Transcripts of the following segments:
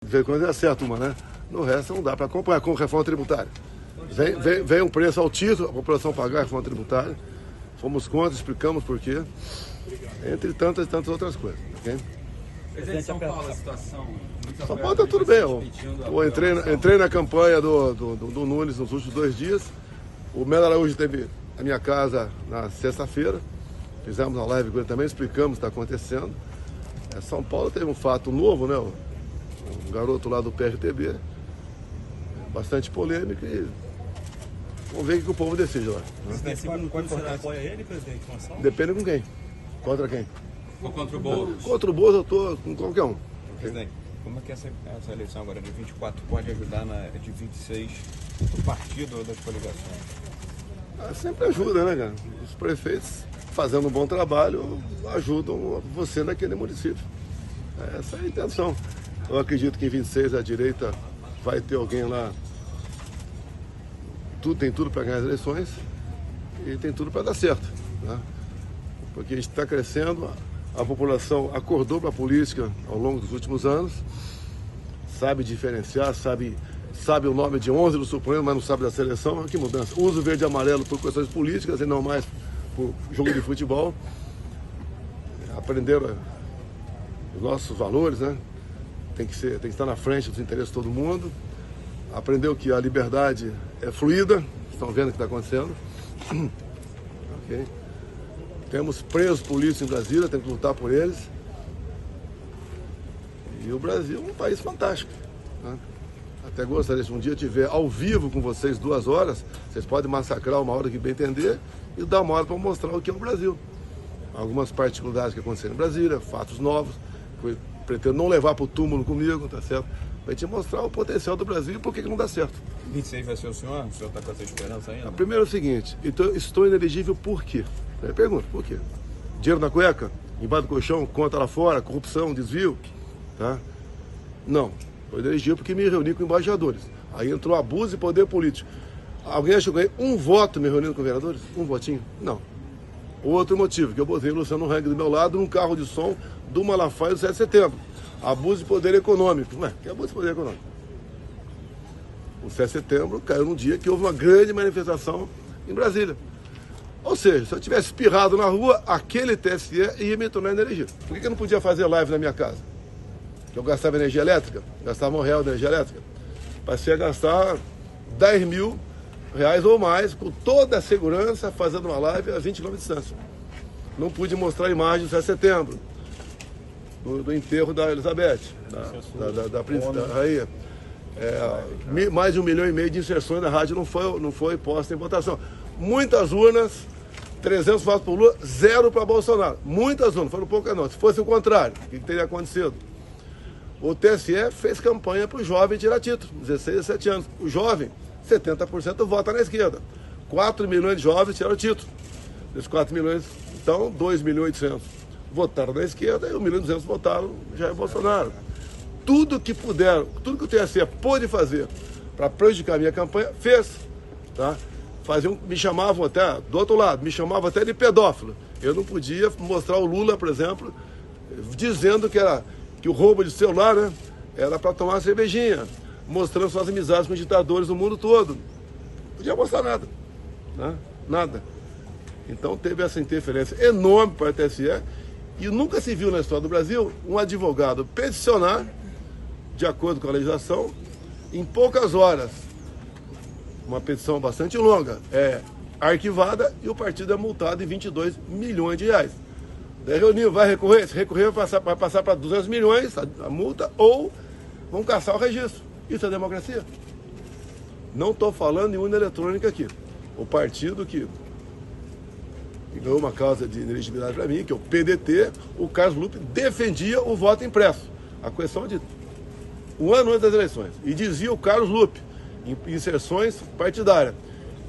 De vez em quando acerta uma, né? No resto não dá para acompanhar com reforma tributária. Vem um preço altíssimo, a população pagar a reforma tributária. Fomos contra, explicamos por quê. Entre tantas e tantas outras coisas. Okay? Presidente, São Paulo, a situação... São Paulo está tudo bem. Eu entrei na campanha do Nunes nos últimos 2 dias. O Melo Araújo esteve na minha casa na sexta-feira. Fizemos uma live com ele também, explicamos o que está acontecendo. São Paulo teve um fato novo, né? Um garoto lá do PRTB. Bastante polêmica e vamos ver o que o povo decide lá. Presidente, segundo turno, você apoia ele, presidente? Depende com quem. Contra quem? Ou contra o Boulos? Contra o Boulos eu estou com qualquer um. Presidente, como é que essa eleição agora de 24 pode ajudar na de 26 o partido das coligações? Sempre ajuda, né, cara? Os prefeitos fazendo um bom trabalho ajudam você naquele município. Essa é a intenção. Eu acredito que em 26 a direita vai ter alguém lá. Tem tudo para ganhar as eleições e tem tudo para dar certo. Né? Porque a gente está crescendo, a população acordou para a política ao longo dos últimos anos, sabe diferenciar, sabe o nome de 11 do Supremo, mas não sabe da seleção. Que mudança. Usa o verde e amarelo por questões políticas e não mais por jogo de futebol. Aprenderam os nossos valores, né? Tem que estar na frente dos interesses de todo mundo. Aprendeu que a liberdade é fluida, estão vendo o que está acontecendo. Okay. Temos presos políticos em Brasília, tem que lutar por eles. E o Brasil é um país fantástico. Né? Até gostaria, se um dia estiver ao vivo com vocês 2 horas, vocês podem massacrar uma hora que bem entender e dar uma hora para mostrar o que é o Brasil. Algumas particularidades que aconteceram em Brasília, fatos novos, pretendo não levar para o túmulo comigo, tá certo? Vai te mostrar o potencial do Brasil e por que não dá certo. 26 vai ser o senhor? O senhor está com essa esperança ainda? Primeiro é o seguinte, então, estou inelegível por quê? Eu pergunto, por quê? Dinheiro na cueca? Embaixo do colchão? Conta lá fora? Corrupção? Desvio? Tá? Não. Estou inelegível porque me reuni com embaixadores. Aí entrou abuso de poder político. Alguém achou que eu ganhei um voto me reunindo com vereadores? Um votinho? Não. Outro motivo, que eu botei o Luciano Hang do meu lado num carro de som do Malafaia do 7 de setembro. Abuso de poder econômico. Ué, que abuso de poder econômico? O 7 de setembro caiu num dia que houve uma grande manifestação em Brasília. Ou seja, se eu tivesse espirrado na rua, aquele TSE ia me tornar inelegível. Por que eu não podia fazer live na minha casa? Que eu gastava energia elétrica, gastava R$1 de energia elétrica. Passei a gastar R$10.000 ou mais, com toda a segurança, fazendo uma live a 20 km de distância. Não pude mostrar a imagem do 7 de setembro, do enterro da Elizabeth, da princesa, da rainha. Mais de 1,5 milhão de inserções na rádio não foi posta em votação. Muitas urnas, 300 votos por Lula, 0 para Bolsonaro. Muitas urnas, foram poucas não. Se fosse o contrário, o que teria acontecido? O TSE fez campanha para o jovem tirar título, 16 a 17 anos. O jovem, 70% vota na esquerda. 4 milhões de jovens tiraram título. Desses 4 milhões, então, 2.800.000 votaram na esquerda e 1.200.000 votaram Jair Bolsonaro. Tudo que puderam, tudo que o TSE pôde fazer para prejudicar a minha campanha, fez. Tá? Me chamavam até, do outro lado, me chamavam até de pedófilo. Eu não podia mostrar o Lula, por exemplo, dizendo que o roubo de celular, né, era para tomar cervejinha, mostrando suas amizades com ditadores no mundo todo. Não podia mostrar nada. Né? Nada. Então teve essa interferência enorme para o TSE e nunca se viu na história do Brasil um advogado peticionar, de acordo com a legislação, em poucas horas. Uma petição bastante longa, arquivada e o partido é multado em R$22 milhões. Daí reuniu, vai recorrer? Se recorrer, vai passar para 200 milhões a multa ou vão caçar o registro. Isso é democracia? Não estou falando em urna eletrônica aqui. O partido que ganhou uma causa de inelegibilidade para mim, que é o PDT, o Carlos Lupe defendia o voto impresso. A questão de um ano antes das eleições. E dizia o Carlos Lupe, em inserções partidárias,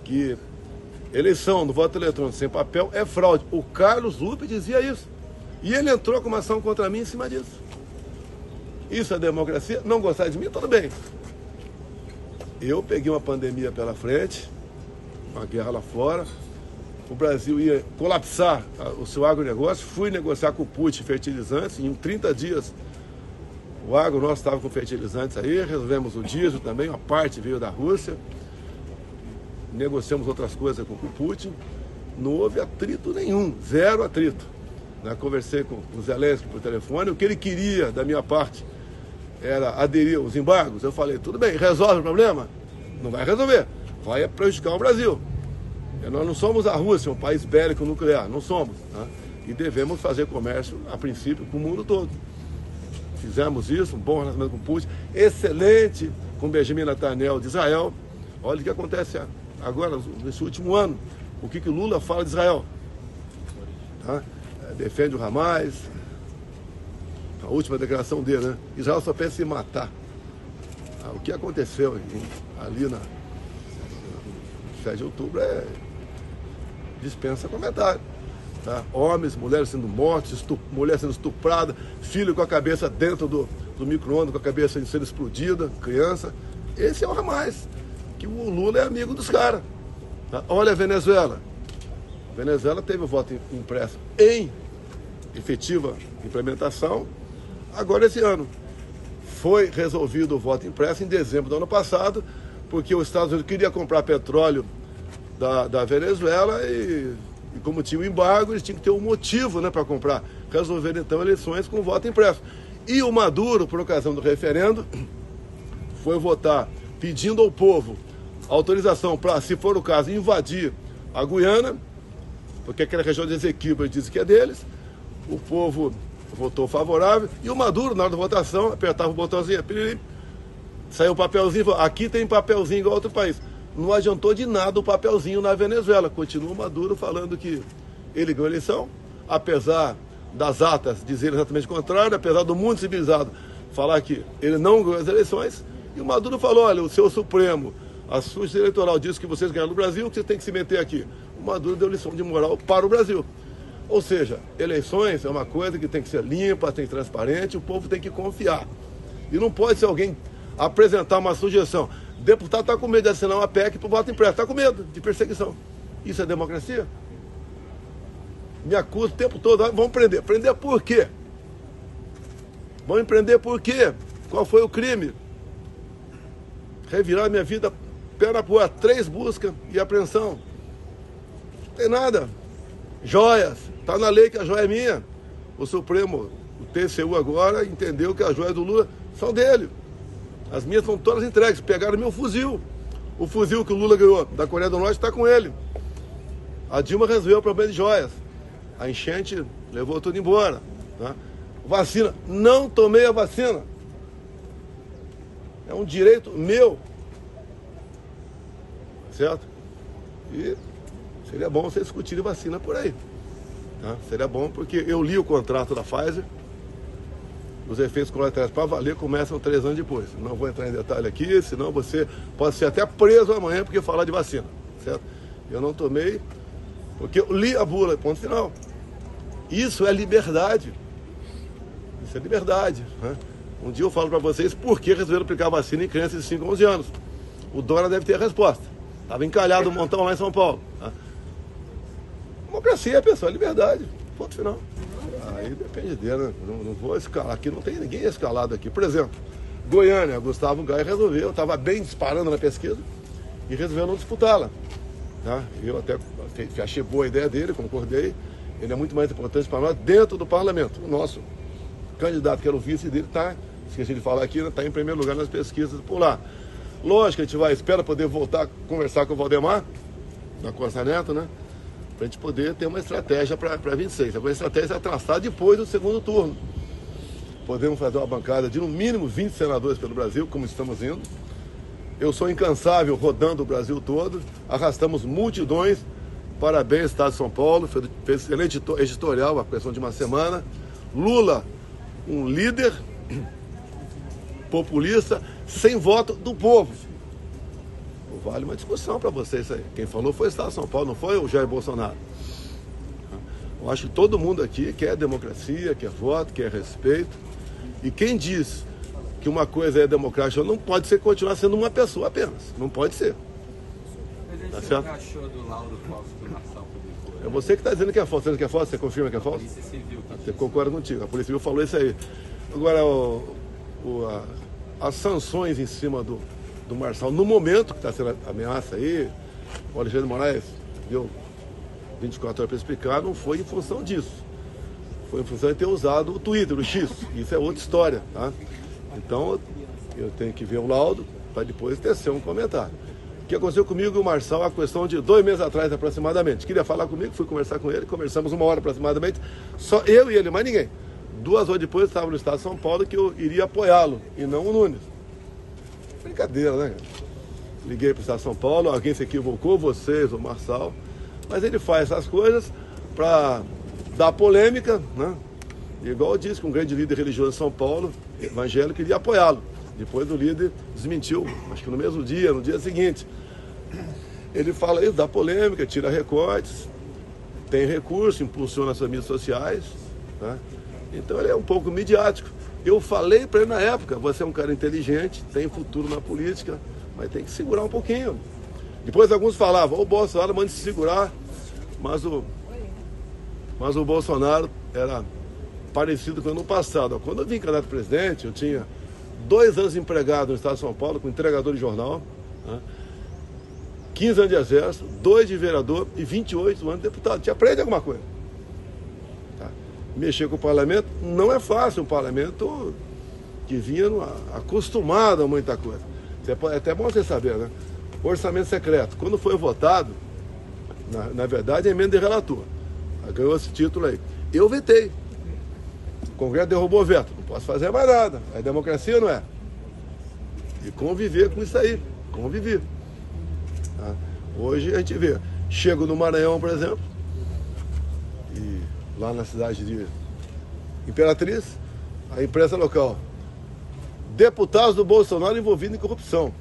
que eleição no voto eletrônico sem papel é fraude. O Carlos Lupe dizia isso. E ele entrou com uma ação contra mim em cima disso. Isso é democracia? Não gostar de mim? Tudo bem. Eu peguei uma pandemia pela frente, uma guerra lá fora, o Brasil ia colapsar o seu agronegócio, fui negociar com o Putin fertilizantes, em 30 dias O agro nosso estava com fertilizantes aí, resolvemos o diesel também, uma parte veio da Rússia. Negociamos outras coisas com o Putin. Não houve atrito nenhum, zero atrito. Conversei com o Zelensky por telefone, o que ele queria da minha parte era aderir aos embargos. Eu falei, tudo bem, resolve o problema? Não vai resolver, vai prejudicar o Brasil. Nós não somos a Rússia, um país bélico nuclear, não somos. E devemos fazer comércio, a princípio, com o mundo todo. Fizemos isso, um bom relacionamento com o Putin, excelente com Benjamin Netanyahu de Israel. Olha o que acontece agora, nesse último ano, o que Lula fala de Israel. Defende o Hamas, a última declaração dele, né? Israel só pensa em matar. O que aconteceu ali no 7 de outubro dispensa comentário. Homens, mulheres sendo mortos, mulher sendo estuprada, filho com a cabeça dentro do micro-ondas, com a cabeça sendo explodida, criança. Esse é o Hamas, que o Lula é amigo dos caras. Olha a Venezuela. A Venezuela teve o voto impresso em efetiva implementação, agora esse ano. Foi resolvido o voto impresso em dezembro do ano passado, porque os Estados Unidos queria comprar petróleo da Venezuela e como tinha o embargo, eles tinham que ter um motivo para comprar. Resolveram então eleições com voto impresso. E o Maduro, por ocasião do referendo, foi votar pedindo ao povo autorização para, se for o caso, invadir a Guiana, porque aquela região de Esequiba diz que é deles. O povo votou favorável e o Maduro, na hora da votação, apertava o botãozinho, saiu um papelzinho, falou, aqui tem papelzinho igual outro país. Não adiantou de nada o papelzinho na Venezuela. Continua o Maduro falando que ele ganhou a eleição, apesar das atas dizerem exatamente o contrário, apesar do mundo civilizado falar que ele não ganhou as eleições. E o Maduro falou, olha, o seu Supremo, a Justiça Eleitoral diz que vocês ganharam no Brasil, que vocês têm que se meter aqui. O Maduro deu lição de moral para o Brasil. Ou seja, eleições é uma coisa que tem que ser limpa, tem que ser transparente, o povo tem que confiar. E não pode ser alguém apresentar uma sugestão. O deputado está com medo de assinar uma PEC para o voto impresso, está com medo de perseguição. Isso é democracia? Me acusa o tempo todo, vamos prender. Prender por quê? Vamos prender por quê? Qual foi o crime? Revirar minha vida pé na poeira, 3 buscas e apreensão. Não tem nada. Joias, está na lei que a joia é minha. O Supremo, o TCU agora, entendeu que as joias do Lula são dele. As minhas são todas entregues. Pegaram meu fuzil. O fuzil que o Lula ganhou da Coreia do Norte está com ele. A Dilma resolveu o problema de joias. A enchente levou tudo embora. Vacina. Não tomei a vacina. É um direito meu. Certo? E seria bom vocês discutirem vacina por aí. Seria bom porque eu li o contrato da Pfizer. Os efeitos colaterais para valer começam 3 anos depois. Não vou entrar em detalhe aqui, senão você pode ser até preso amanhã porque falar de vacina. Certo? Eu não tomei porque eu li a bula, ponto final. Isso é liberdade. Isso é liberdade. Um dia eu falo para vocês por que resolveram aplicar a vacina em crianças de 5 a 11 anos. O Dória deve ter a resposta. Estava encalhado um montão lá em São Paulo. Democracia, pessoal, é liberdade. Ponto final. Aí depende dele, né? Não vou escalar. Aqui não tem ninguém escalado aqui. Por exemplo, Goiânia, Gustavo Gaia resolveu, estava bem disparando na pesquisa e resolveu não disputá-la. Eu até achei boa a ideia dele, concordei. Ele é muito mais importante para nós dentro do parlamento. O nosso candidato, que era o vice dele, esqueci de falar aqui, está em primeiro lugar nas pesquisas por lá. Lógico, a gente espera poder voltar a conversar com o Valdemar, da Costa Neto, né? Para a gente poder ter uma estratégia para 26. A estratégia é traçada depois do segundo turno. Podemos fazer uma bancada de no mínimo 20 senadores pelo Brasil, como estamos indo. Eu sou incansável rodando o Brasil todo, arrastamos multidões. Parabéns, Estado de São Paulo, fez excelente editorial, a questão de uma semana. Lula, um líder populista, sem voto do povo. Vale uma discussão para vocês aí. Quem falou foi o Estado de São Paulo, não foi o Jair Bolsonaro. Eu acho que todo mundo aqui quer democracia, quer voto, quer respeito. E quem diz que uma coisa é democrática não pode continuar sendo uma pessoa apenas. Não pode ser. Tá certo? O que achou do laudo falso do Nação Publicou? É você que está dizendo que é falso. Você não quer falso? Você confirma que é falso? Polícia Civil. Você concorda contigo. A Polícia Civil falou isso aí. Agora, as sanções em cima do Marçal, no momento que está sendo ameaça aí, o Alexandre de Moraes deu 24 horas para explicar, não foi em função disso. Foi em função de ter usado o Twitter, o X. Isso é outra história, tá? Então, eu tenho que ver o laudo para depois tecer um comentário. O que aconteceu comigo e o Marçal, a questão de 2 meses atrás aproximadamente. Queria falar comigo, fui conversar com ele, conversamos 1 hora aproximadamente, só eu e ele, mais ninguém. 2 horas depois eu estava no estado de São Paulo que eu iria apoiá-lo, e não o Nunes. Brincadeira, né, cara? Liguei para o estado de São Paulo, alguém se equivocou, vocês, o Marçal, mas ele faz essas coisas para dar polêmica, né? Igual eu disse que um grande líder religioso de São Paulo, evangélico, iria apoiá-lo. Depois o líder desmentiu, acho que no mesmo dia, no dia seguinte. Ele fala isso, dá polêmica, tira recortes, tem recurso, impulsiona as mídias sociais, né? Então ele é um pouco midiático. Eu falei para ele na época, você é um cara inteligente, tem futuro na política, mas tem que segurar um pouquinho. Depois alguns falavam, o Bolsonaro manda se segurar, mas o Bolsonaro era parecido com o ano passado. Quando eu vim candidato a presidente, eu tinha 2 anos empregado no estado de São Paulo, como entregador de jornal, né? 15 anos de exército, 2 de vereador e 28 anos de deputado. Te aprende alguma coisa. Tá? Mexer com o parlamento não é fácil, um parlamento que vinha acostumado a muita coisa. É até bom você saber, né? Orçamento secreto. Quando foi votado, na verdade, é emenda de relator. Ganhou esse título aí. Eu vetei. O Congresso derrubou o veto. Não posso fazer mais nada. É democracia, não é? E conviver com isso aí. Conviver. Tá? Hoje a gente vê. Chego no Maranhão, por exemplo, e lá na cidade de Imperatriz, a imprensa local. Deputados do Bolsonaro envolvidos em corrupção.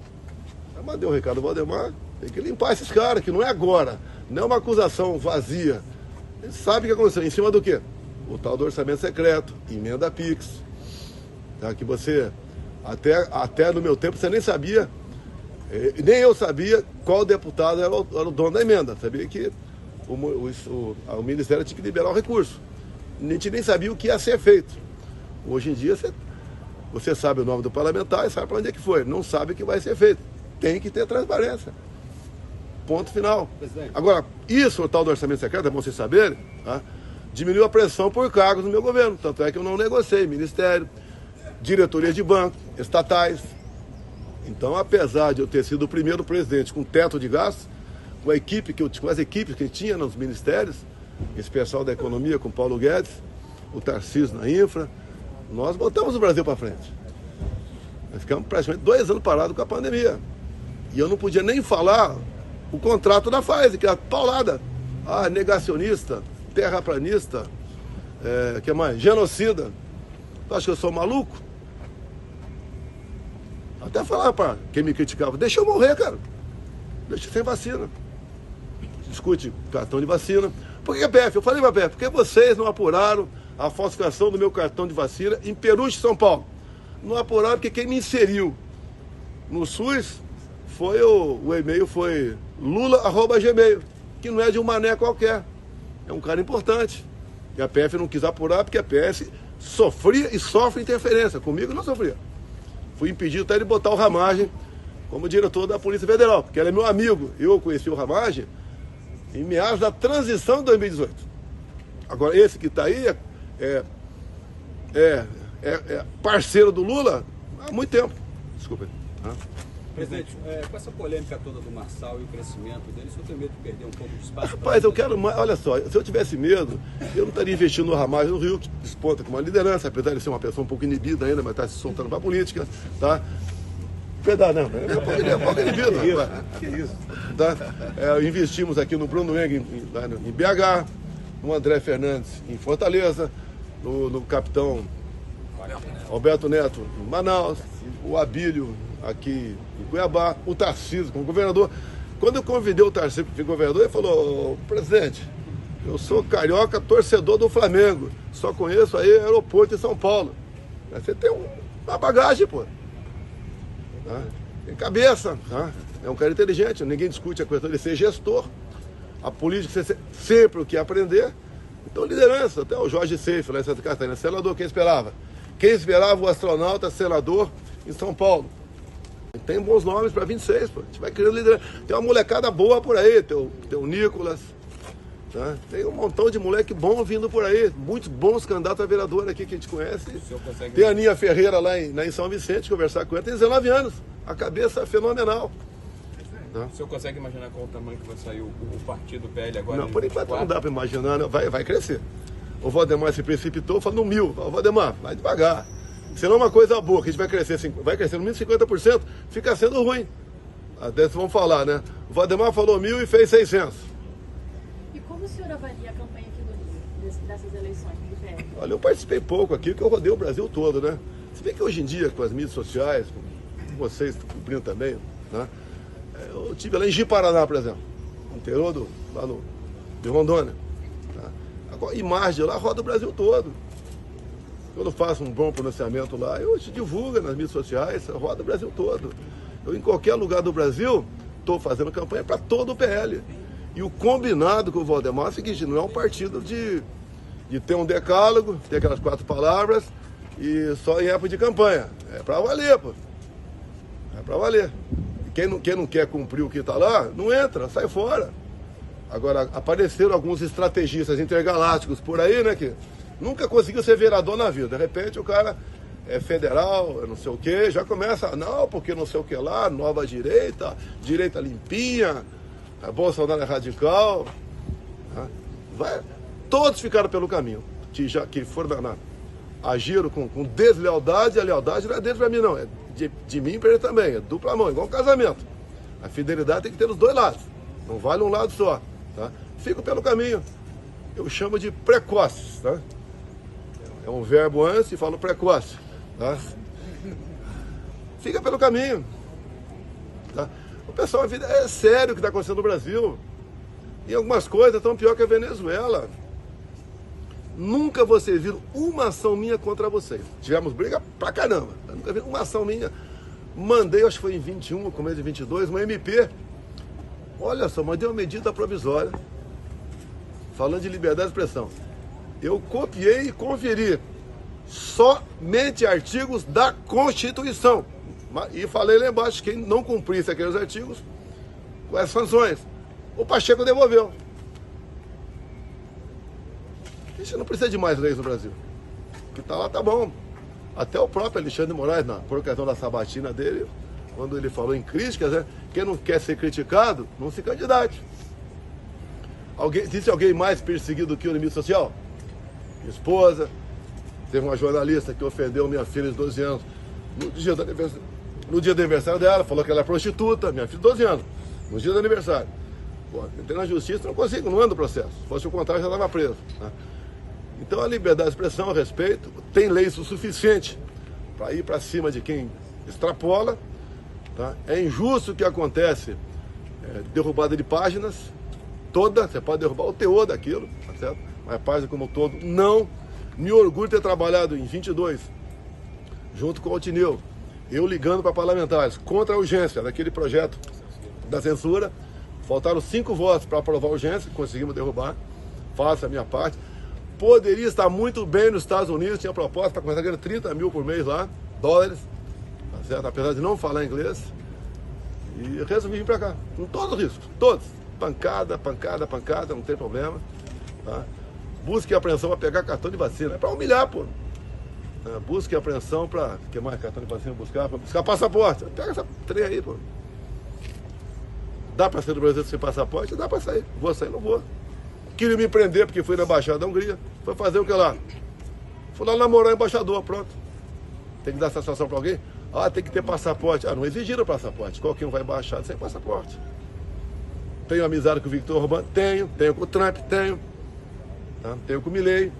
Eu mandei um recado ao Valdemar, tem que limpar esses caras, que não é agora. Não é uma acusação vazia. Ele sabe o que aconteceu. Em cima do quê? O tal do orçamento secreto, emenda PIX. Tá? Que você, até no meu tempo, você nem sabia, nem eu sabia qual deputado era o dono da emenda. Sabia que o Ministério tinha que liberar o recurso. A gente nem sabia o que ia ser feito. Hoje em dia, você sabe o nome do parlamentar e sabe para onde é que foi. Não sabe o que vai ser feito. Tem que ter transparência. Ponto final. Agora, isso, o tal do orçamento secreto, é bom vocês saberem, tá? Diminuiu a pressão por cargos no meu governo. Tanto é que eu não negociei ministério, diretoria de banco, estatais. Então, apesar de eu ter sido o primeiro presidente com teto de gastos, com as equipes que tinha nos ministérios, esse pessoal da economia com Paulo Guedes, o Tarcísio na infra, nós botamos o Brasil para frente. Nós ficamos praticamente 2 anos parados com a pandemia. E eu não podia nem falar o contrato da Pfizer, que era paulada. Ah, negacionista, terraplanista, que mais? Genocida. Tu acha que eu sou maluco? Até falar para quem me criticava, deixa eu morrer, cara. Deixa sem vacina. Discute cartão de vacina. Por que a PF? Eu falei para a PF, por que vocês não apuraram a falsificação do meu cartão de vacina em Peruche, São Paulo? Não apuraram porque quem me inseriu no SUS foi o e-mail foi lula@gmail, que não é de um mané qualquer. É um cara importante. E a PF não quis apurar porque a PF sofria e sofre interferência. Comigo não sofria. Fui impedido até de botar o Ramagem como diretor da Polícia Federal, porque ele é meu amigo. Eu conheci o Ramagem em meados da transição de 2018. Agora, esse que está aí é parceiro do Lula há muito tempo. Desculpa. Presidente, com essa polêmica toda do Marçal e o crescimento dele, o senhor tem medo de perder um pouco de espaço? Rapaz, eu quero mais. Olha só, se eu tivesse medo, eu não estaria investindo no Ramagem no Rio, que desponta com uma liderança, apesar de ser uma pessoa um pouco inibida ainda, mas está se soltando para a política, tá? Verdade, não, é um pouco inibido. Que isso? Tá? Investimos aqui no Bruno Eng em BH, no André Fernandes em Fortaleza, no capitão Alberto Neto em Manaus, o Abílio aqui em Cuiabá, o Tarcísio como governador. Quando eu convidei o Tarcísio para ser governador, ele falou: presidente, eu sou carioca, torcedor do Flamengo, só conheço aí o aeroporto de São Paulo. Você tem uma bagagem, pô. Tá? Tem cabeça, tá? É um cara inteligente, ninguém discute a questão de ser gestor. A política você sempre o que aprender. Então, liderança, até o Jorge Seife lá em Santa Catarina, senador, quem esperava? Quem esperava o astronauta senador em São Paulo? Tem bons nomes para 26, pô. A gente vai criando liderança. Tem uma molecada boa por aí, tem o Nicolas, tá? Tem um montão de moleque bom vindo por aí. Muitos bons candidatos a vereador aqui que a gente conhece. Tem a Aninha Ferreira lá em São Vicente, conversar com ela, tem 19 anos. A cabeça é fenomenal. O senhor consegue imaginar qual o tamanho que vai sair o partido PL agora? Não, por enquanto não dá para imaginar, não. Vai crescer. O Valdemar se precipitou falando 1.000. O Valdemar, vai devagar. Se não é uma coisa boa, que a gente vai crescer no mínimo 50%, fica sendo ruim. Até vamos falar, né? O Valdemar falou 1.000 e fez 600. E como o senhor avalia a campanha aqui no Rio, dessas eleições do PL? Olha, eu participei pouco aqui, porque eu rodei o Brasil todo, né? Se bem que hoje em dia, com as mídias sociais, com vocês cobrindo também, né? Eu estive lá em Ji-Paraná, por exemplo, interior lá de Rondônia. Tá? Agora, imagem lá roda o Brasil todo. Quando eu faço um bom pronunciamento lá, eu te divulgo nas mídias sociais, roda o Brasil todo. Eu, em qualquer lugar do Brasil, estou fazendo campanha para todo o PL. E o combinado com o Valdemar é o seguinte, não é um partido de ter um decálogo, ter aquelas 4 palavras e só em época de campanha. É para valer, pô. É para valer. Quem não quer cumprir o que está lá, não entra, sai fora. Agora, apareceram alguns estrategistas intergalácticos por aí, né, que nunca conseguiu ser vereador na vida. De repente o cara é federal, não sei o quê, já começa, não, porque não sei o que lá, nova direita, direita limpinha, Bolsonaro é radical. Todos ficaram pelo caminho, que foram agiram com deslealdade, a lealdade não é deles para mim não, é de mim para ele também, é dupla mão, igual um casamento. A fidelidade tem que ter dos dois lados, não vale um lado só. Tá? Fico pelo caminho, eu chamo de precoces, tá? É um verbo antes e falo precoce. Tá? Fica pelo caminho. Tá? O pessoal, a vida é sério o que está acontecendo no Brasil. E algumas coisas tão pior que a Venezuela. Nunca vocês viram uma ação minha contra vocês. Tivemos briga pra caramba. Nunca viram uma ação minha. Mandei, acho que foi em 21, começo de 22, uma MP. Olha só, mandei uma medida provisória. Falando de liberdade de expressão. Eu copiei e conferi somente artigos da Constituição. E falei lá embaixo, quem não cumprisse aqueles artigos, com as sanções. O Pacheco devolveu. A gente não precisa de mais leis no Brasil. O que está lá tá bom. Até o próprio Alexandre de Moraes, por ocasião da sabatina dele, quando ele falou em críticas, né, quem não quer ser criticado, não se candidate. Existe alguém mais perseguido que o inimigo social? Minha esposa, teve uma jornalista que ofendeu minha filha de 12 anos no dia do aniversário dela, falou que ela é prostituta, minha filha de 12 anos, no dia do aniversário. Pô, entrei na justiça, não consigo, não ando o processo. Se fosse o contrário, já estava preso. Né? Então a liberdade de expressão, a respeito, tem leis o suficiente para ir para cima de quem extrapola. Tá? É injusto o que acontece, derrubada de páginas, toda, você pode derrubar o teor daquilo, tá certo? Mas a página como um todo, não. Me orgulho de ter trabalhado em 22, junto com o Altineu, eu ligando para parlamentares contra a urgência daquele projeto da censura. Faltaram 5 votos para aprovar a urgência, conseguimos derrubar, faço a minha parte. Poderia estar muito bem nos Estados Unidos, tinha proposta para começar ganhando 30 mil por mês lá, dólares, tá certo? Apesar de não falar inglês. E resolvi vir para cá, com todos os riscos, todos. Pancada, pancada, pancada, não tem problema. Tá? Busque apreensão para pegar cartão de vacina, é para humilhar, pô. Busque apreensão para, que mais cartão de vacina buscar? Para buscar passaporte. Pega essa trem aí, pô. Dá para sair do Brasil sem passaporte? Dá para sair. Vou sair, não vou. Queria me prender porque fui na embaixada da Hungria. Foi fazer o que lá? Fui lá namorar o embaixador, pronto. Tem que dar satisfação para alguém? Ah, tem que ter passaporte. Ah, não exigiram passaporte. Qualquer um vai embaixada sem passaporte. Tenho amizade com o Victor Orbán? Tenho. Tenho com o Trump? Tenho. Tá? Tenho com o Milei.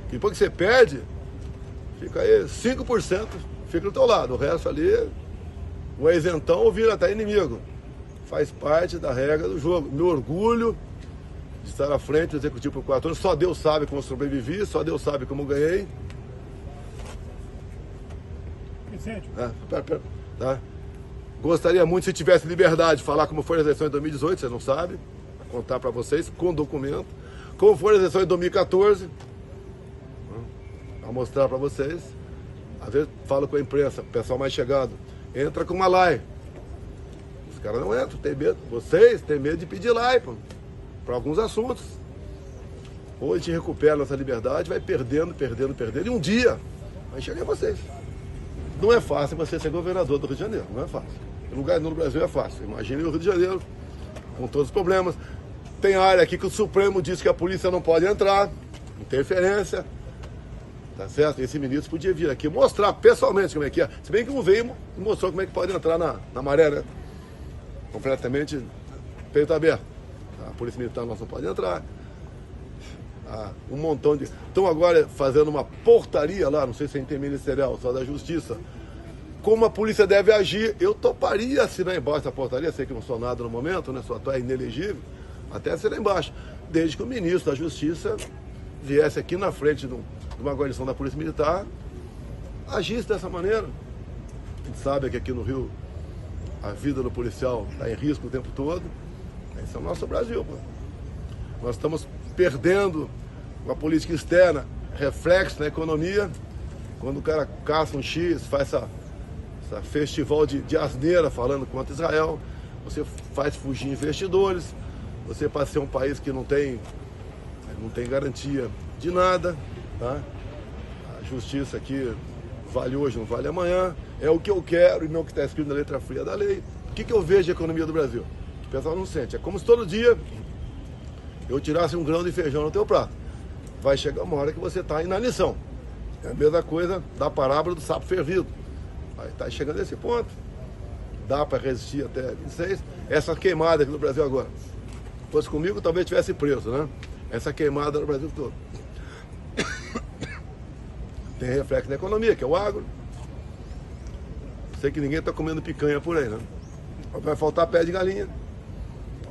E depois que você perde, fica aí 5%, fica do teu lado. O resto ali, o isentão ou vira até inimigo. Faz parte da regra do jogo. Meu orgulho de estar à frente do Executivo por 4 anos. Só Deus sabe como sobrevivi, só Deus sabe como ganhei. Tá? Gostaria muito, se tivesse liberdade, de falar como foi as eleições de 2018, você não sabe. Vou contar para vocês, com documento. Como foram as eleições de 2014. a mostrar para vocês. Às vezes falo com a imprensa, o pessoal mais chegado, entra com uma lei. Os caras não entram, tem medo. Vocês têm medo de pedir lei para alguns assuntos. Ou a gente recupera nossa liberdade, vai perdendo, e um dia vai chegar em vocês. Não é fácil você ser governador do Rio de Janeiro, não é fácil. Em lugar nenhum no Brasil é fácil. Imagine o Rio de Janeiro, com todos os problemas. Tem área aqui que o Supremo disse que a polícia não pode entrar, interferência, tá certo? Esse ministro podia vir aqui mostrar pessoalmente como é que é. Se bem que não veio e mostrou como é que pode entrar na maré, né? Completamente peito aberto. A polícia militar nossa não pode entrar. Um montão de... Estão agora fazendo uma portaria lá, não sei se é interministerial, só da Justiça, como a polícia deve agir. Eu toparia assinar embaixo da portaria, sei que não sou nada no momento, né? Só é inelegível, até assinar embaixo, desde que o ministro da Justiça viesse aqui na frente de uma guarnição da Polícia Militar, agisse dessa maneira. A gente sabe que aqui no Rio a vida do policial está em risco o tempo todo. Esse é o nosso Brasil, pô. Nós estamos perdendo uma política externa, reflexo na economia. Quando o cara caça um X, faz essa festival de asneira falando contra Israel, você faz fugir investidores, você passa a ser um país que não tem garantia de nada, tá? A justiça aqui vale hoje, não vale amanhã, é o que eu quero e não o que está escrito na letra fria da lei. O que eu vejo de economia do Brasil? O pessoal não sente, é como se todo dia eu tirasse um grão de feijão no teu prato. Vai chegar uma hora que você está inanição. É a mesma coisa da parábola do sapo fervido. Aí está chegando a esse ponto. Dá para resistir até 26. Essa queimada aqui no Brasil agora. Se fosse comigo, talvez tivesse preso, né? Essa queimada no Brasil todo. Tem reflexo na economia, que é o agro. Sei que ninguém está comendo picanha por aí, né? Vai faltar pé de galinha.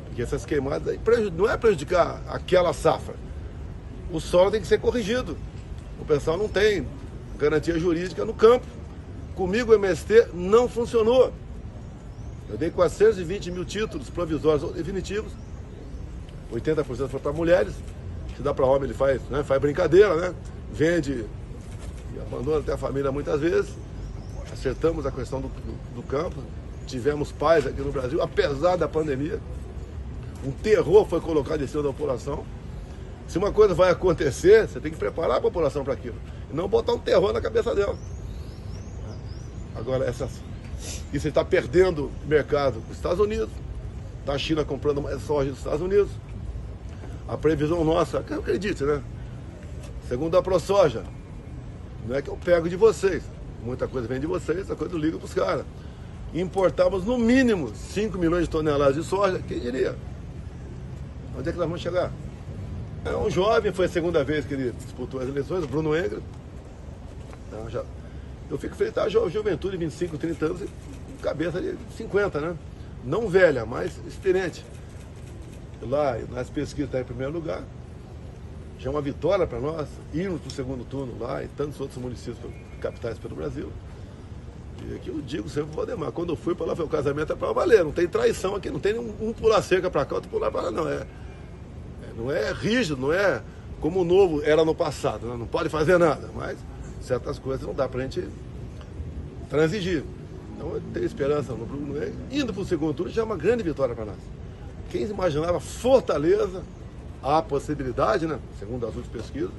Porque essas queimadas aí não é prejudicar aquela safra. O solo tem que ser corrigido. O pessoal não tem garantia jurídica no campo. Comigo o MST não funcionou. Eu dei 420 mil títulos provisórios ou definitivos. 80% foi para mulheres. Se dá para homem, ele faz brincadeira, né? Vende e abandona até a família muitas vezes. Acertamos a questão do campo. Tivemos paz aqui no Brasil, apesar da pandemia. Um terror foi colocado em cima da população. Se uma coisa vai acontecer, você tem que preparar a população para aquilo. E não botar um terror na cabeça dela. Agora, isso está perdendo mercado dos Estados Unidos. Está a China comprando mais soja dos Estados Unidos. A previsão nossa, que eu acredito, né? Segundo a ProSoja, não é que eu pego de vocês. Muita coisa vem de vocês, a coisa eu ligo para os caras. Importamos no mínimo 5 milhões de toneladas de soja, quem diria? Onde é que nós vamos chegar? É um jovem, foi a segunda vez que ele disputou as eleições, o Bruno Engler. Então, eu fico feliz, tá? Juventude, 25, 30 anos, cabeça de 50, né? Não velha, mas experiente. Lá, nas pesquisas está em primeiro lugar. Já é uma vitória para nós, irmos para o segundo turno lá e tantos outros municípios, capitais pelo Brasil. E aqui eu digo sempre para o Valdemar, quando eu fui para lá, foi o casamento é para valer, não tem traição aqui, não tem um pular cerca para cá, outro pular para lá, não. Não é rígido, não é como o novo era no passado, né? Não pode fazer nada, mas certas coisas não dá para a gente transigir. Então eu tenho esperança no Bruno Engler. Indo para o segundo turno já é uma grande vitória para nós. Quem imaginava Fortaleza, há a possibilidade, né, segundo as últimas pesquisas,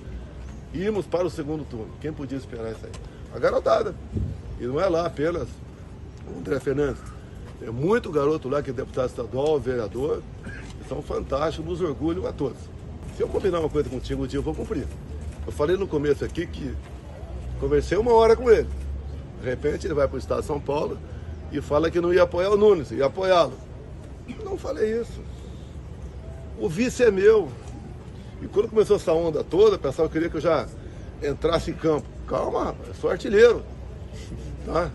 irmos para o segundo turno. Quem podia esperar isso aí? A garotada. E não é lá apenas o André Fernandes. Tem muito garoto lá que é deputado estadual, vereador, que são fantásticos, nos orgulham a todos. Se eu combinar uma coisa contigo, um dia eu vou cumprir. Eu falei no começo aqui que conversei 1 hora com ele. De repente ele vai para o estado de São Paulo e fala que não ia apoiar o Nunes, ia apoiá-lo. Não falei isso. O vice é meu. E quando começou essa onda toda, o pessoal queria que eu já entrasse em campo. Calma, rapaz, eu sou artilheiro. Tá?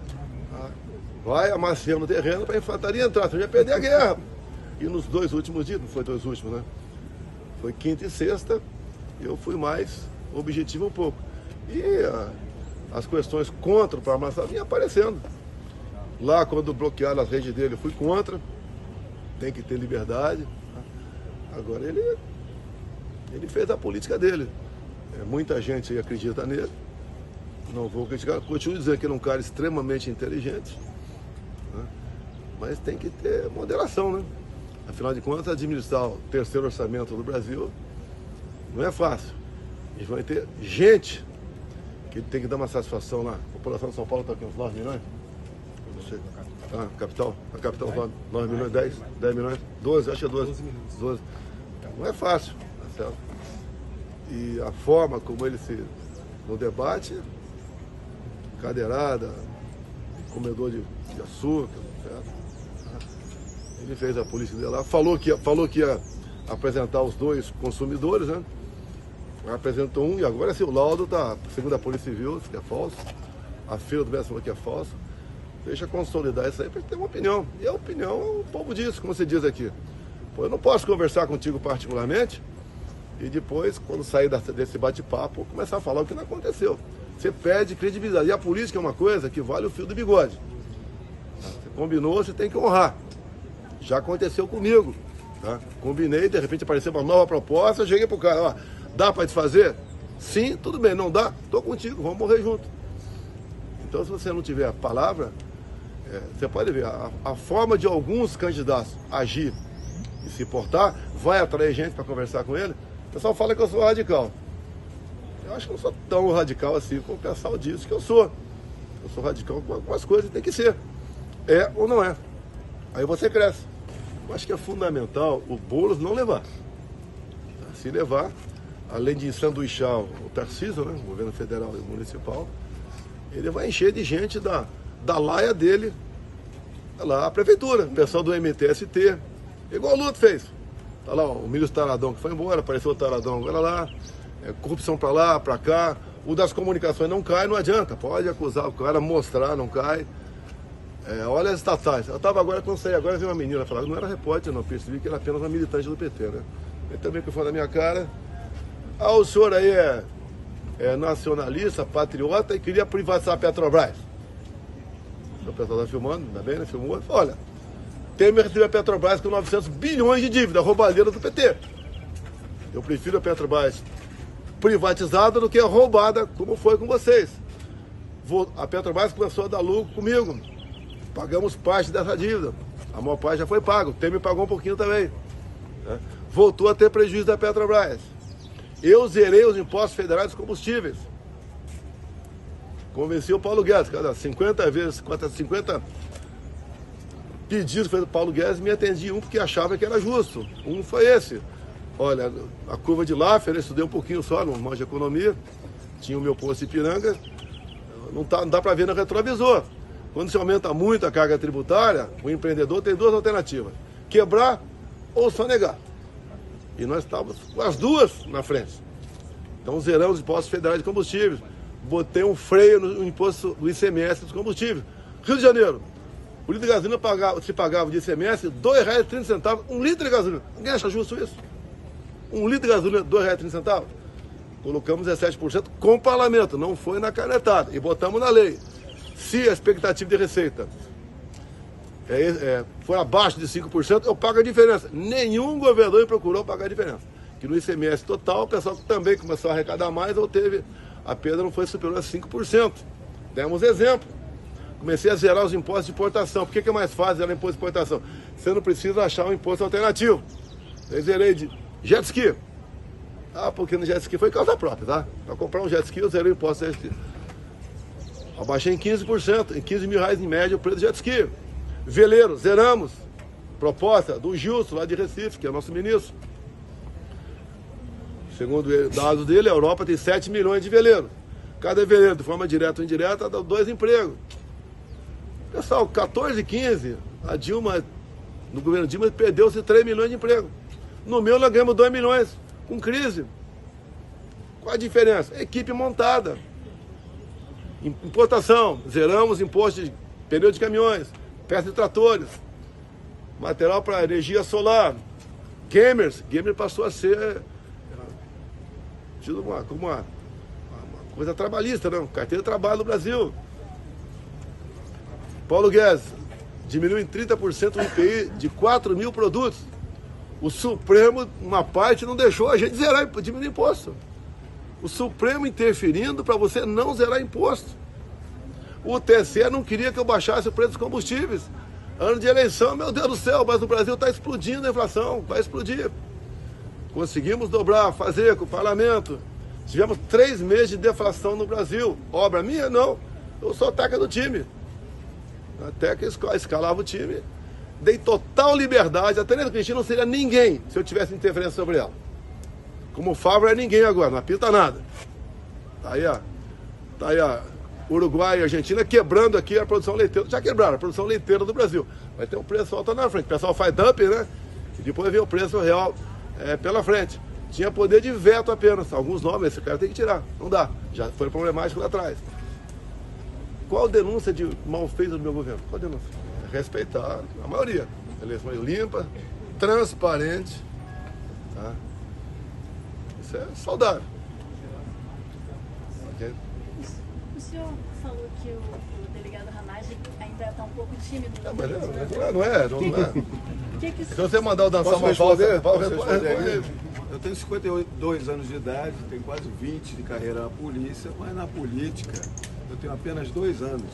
Vai amaciando o terreno para a infantaria entrar, você já perder a guerra. E nos 2 últimos dias, não foi 2 últimos, né? Foi quinta e sexta, eu fui mais objetivo um pouco. E as questões contra o Armação vinham aparecendo. Lá, quando bloquearam as redes dele, eu fui contra. Tem que ter liberdade. Agora ele fez a política dele. Muita gente acredita nele. não vou criticar, continuo dizendo que ele é um cara extremamente inteligente, né? Mas tem que ter moderação, né? Afinal de contas, administrar o terceiro orçamento do Brasil não é fácil. Eles vão ter gente que tem que dar uma satisfação lá. A população de São Paulo está aqui uns 9 milhões? Ah, capital? A capital 9 milhões, 10 milhões, 12, acho que é 12. Não é fácil, tá certo? E a forma como ele se... no debate, cadeirada, comedor de açúcar, certo? Ele fez a política dele lá, falou que ia apresentar os dois consumidores, né? Apresentou um e agora sim, o laudo está, segundo a Polícia Civil, que é falso. A Feira do Bem falou que é falso. Deixa consolidar isso aí para ter uma opinião. E a opinião, o povo diz, como você diz aqui. Pô, eu não posso conversar contigo particularmente e depois, quando sair desse bate-papo, começar a falar o que não aconteceu. Você perde credibilidade. E a política é uma coisa que vale o fio do bigode. Você combinou, você tem que honrar. Já aconteceu comigo. Tá? Combinei, de repente apareceu uma nova proposta, eu cheguei pro cara, ó, dá para desfazer? Sim, tudo bem, não dá? Tô contigo, vamos morrer junto. Então, se você não tiver a palavra, você pode ver, a forma de alguns candidatos agir e se portar, vai atrair gente para conversar com ele. O pessoal fala que eu sou radical. Eu acho que eu não sou tão radical assim como o pessoal diz que eu sou. Eu sou radical com algumas coisas, tem que ser. É ou não é. Aí você cresce. Eu acho que é fundamental o Boulos não levar. Se levar, além de sanduichar o Tarcísio, né, o governo federal e municipal, ele vai encher de gente da laia dele, lá a prefeitura, o pessoal do MTST, igual o Luto fez. Tá lá o ministro Taradão que foi embora, apareceu o Taradão agora lá, corrupção pra lá, pra cá, o das comunicações não cai, não adianta, pode acusar o cara, mostrar, não cai. Olha as estatais. Eu estava agora, quando saí agora, vi uma menina falar, não era repórter não, percebi que era apenas uma militante do PT, né? Ele também que foi na minha cara, o senhor aí é nacionalista, patriota e queria privatizar a Petrobras. O pessoal está filmando, ainda bem, né? Filmou. Olha, Temer recebeu a Petrobras com 900 bilhões de dívida, roubalheira do PT. Eu prefiro a Petrobras privatizada do que roubada, como foi com vocês. A Petrobras começou a dar lucro comigo. Pagamos parte dessa dívida. A maior parte já foi paga. O Temer pagou um pouquinho também. Né? Voltou a ter prejuízo da Petrobras. Eu zerei os impostos federais dos combustíveis. Convenci o Paulo Guedes. Cada 50 pedidos que fez o Paulo Guedes, me atendi um porque achava que era justo. Um foi esse. Olha, a curva de Laffer, eu estudei um pouquinho só, não manjo de economia. Tinha o meu posto em Ipiranga. Não dá para ver no retrovisor. Quando se aumenta muito a carga tributária, o empreendedor tem duas alternativas: quebrar ou sonegar. E nós estávamos com as duas na frente. Então zeramos os impostos federais de combustíveis. Botei um freio no imposto do ICMS dos combustíveis. Rio de Janeiro, o litro de gasolina se pagava de ICMS R$ 2,30, um litro de gasolina. Ninguém acha justo isso? Um litro de gasolina, R$ 2,30? Colocamos 17% com o parlamento, não foi na canetada. E botamos na lei. Se a expectativa de receita for abaixo de 5%, eu pago a diferença. Nenhum governador me procurou pagar a diferença. Que no ICMS total, o pessoal também começou a arrecadar mais, ou teve, a perda não foi superior a 5%. Demos exemplo. Comecei a zerar os impostos de importação. Por que é mais fácil zerar imposto de importação? Você não precisa achar um imposto alternativo. Eu zerei de jet ski. Porque no jet ski foi causa própria, tá? Para comprar um jet ski, eu zerei o imposto de jet ski. Abaixei em 15%, em R$15 mil em média o preço do jet ski. Veleiro, zeramos. Proposta do Gilson, lá de Recife, que é nosso ministro. Segundo dados dele, a Europa tem 7 milhões de veleiros. Cada veleiro, de forma direta ou indireta, dá 2 empregos. Pessoal, 14, 15, a Dilma, no governo Dilma, perdeu-se 3 milhões de empregos. No meu, nós ganhamos 2 milhões, com crise. Qual a diferença? Equipe montada. Importação, zeramos imposto de pneu de caminhões, peças de tratores, material para energia solar, gamers passou a ser tido como uma coisa trabalhista, não? Carteira de trabalho no Brasil. Paulo Guedes diminuiu em 30% o IPI de 4 mil produtos. O Supremo, uma parte, não deixou a gente zerar, diminuir imposto. O Supremo interferindo para você não zerar imposto. O TSE não queria que eu baixasse o preço dos combustíveis. Ano de eleição, meu Deus do céu, mas o Brasil está explodindo a inflação, vai explodir. Conseguimos dobrar, fazer com o parlamento. Tivemos 3 meses de deflação no Brasil. Obra minha? Não. Eu sou técnica do time. Até que escalava o time. Dei total liberdade. A Tereza Cristina não seria ninguém se eu tivesse interferência sobre ela. Como o Fávaro é ninguém agora, não apita nada. Tá aí, ó. Uruguai e Argentina quebrando aqui a produção leiteira. Já quebraram a produção leiteira do Brasil. Vai ter um preço alto na frente. O pessoal faz dumping, né? E depois vê o preço real pela frente. Tinha poder de veto apenas. Alguns nomes, esse cara tem que tirar. Não dá. Já foi problemático lá atrás. Qual denúncia de malfeito do meu governo? Qual denúncia? Respeitar a maioria. Eleição limpa, transparente. Tá? Isso é saudável. Okay? O senhor falou que o delegado Ramagem ainda está um pouco tímido. Não é. Se você mandar o dançar uma responder? Posso responder? Eu tenho 52 anos de idade, tenho quase 20 de carreira na polícia, mas na política eu tenho apenas 2 anos.